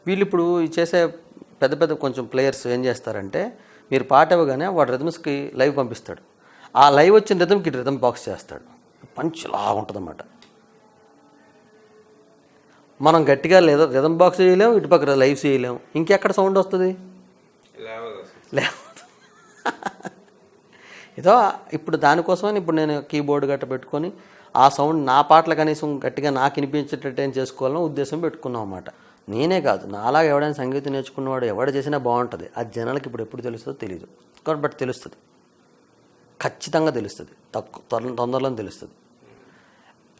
వీళ్ళు ఇప్పుడు చేసే పెద్ద పెద్ద కొంచెం ప్లేయర్స్ ఏం చేస్తారంటే, మీరు పాట ఇవ్వగానే వాడు రిథమ్స్కి లైవ్ పంపిస్తాడు, ఆ లైవ్ వచ్చిన రిథమ్కి రిథమ్ బాక్స్ చేస్తాడు, పంచ్లా ఉంటుందన్నమాట. మనం గట్టిగా లేదా రిథమ్ బాక్స్ చేయలేము, ఇటుపక్క లైవ్ చేయలేము, ఇంకెక్కడ సౌండ్ వస్తుంది? ఏదో ఇప్పుడు దానికోసమని ఇప్పుడు నేను కీబోర్డ్ గట్ట పెట్టుకొని ఆ సౌండ్ నా పాటలు కనీసం గట్టిగా నాకు వినిపించేటట్టు ఏం చేసుకోవాలని ఉద్దేశం పెట్టుకున్నాం అన్నమాట. నేనే కాదు, నాలాగా ఎవడైనా సంగీతం నేర్చుకున్నవాడు ఎవడ చేసినా బాగుంటుంది. అది జనాలకి ఇప్పుడు ఎప్పుడు తెలుస్తుందో తెలియదు, బట్ తెలుస్తుంది, ఖచ్చితంగా తెలుస్తుంది, తొందరలో తెలుస్తుంది.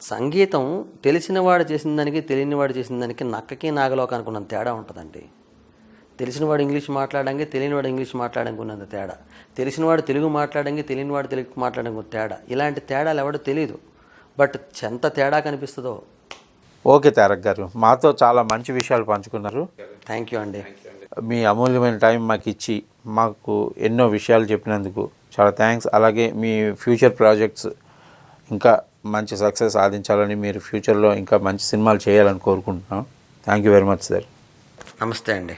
సంగీతం తెలిసినవాడు చేసిన దానికి తెలియనివాడు చేసిన దానికి నక్కకి నాగలోకానికి ఉన్నంత తేడా ఉంటుందండి. తెలిసినవాడు ఇంగ్లీష్ మాట్లాడంగా తెలియనివాడు ఇంగ్లీష్ మాట్లాడడానికి ఉన్నంత తేడా, తెలిసినవాడు తెలుగు మాట్లాడంగా తెలియనివాడు తెలుగు మాట్లాడడానికి తేడా. ఇలాంటి తేడాలు ఎవడో తెలియదు, బట్ ఎంత తేడా కనిపిస్తుందో. ఓకే తారక్ గారు, మాతో చాలా మంచి విషయాలు పంచుకున్నారు. థ్యాంక్ యూ అండి. మీ అమూల్యమైన టైం మాకు ఇచ్చి మాకు ఎన్నో విషయాలు చెప్పినందుకు చాలా థ్యాంక్స్. అలాగే మీ ఫ్యూచర్ ప్రాజెక్ట్స్ ఇంకా మంచి సక్సెస్ సాధించాలని, మీరు ఫ్యూచర్లో ఇంకా మంచి సినిమాలు చేయాలని కోరుకుంటున్నాం. Thank you very much sir. నమస్తే అండి.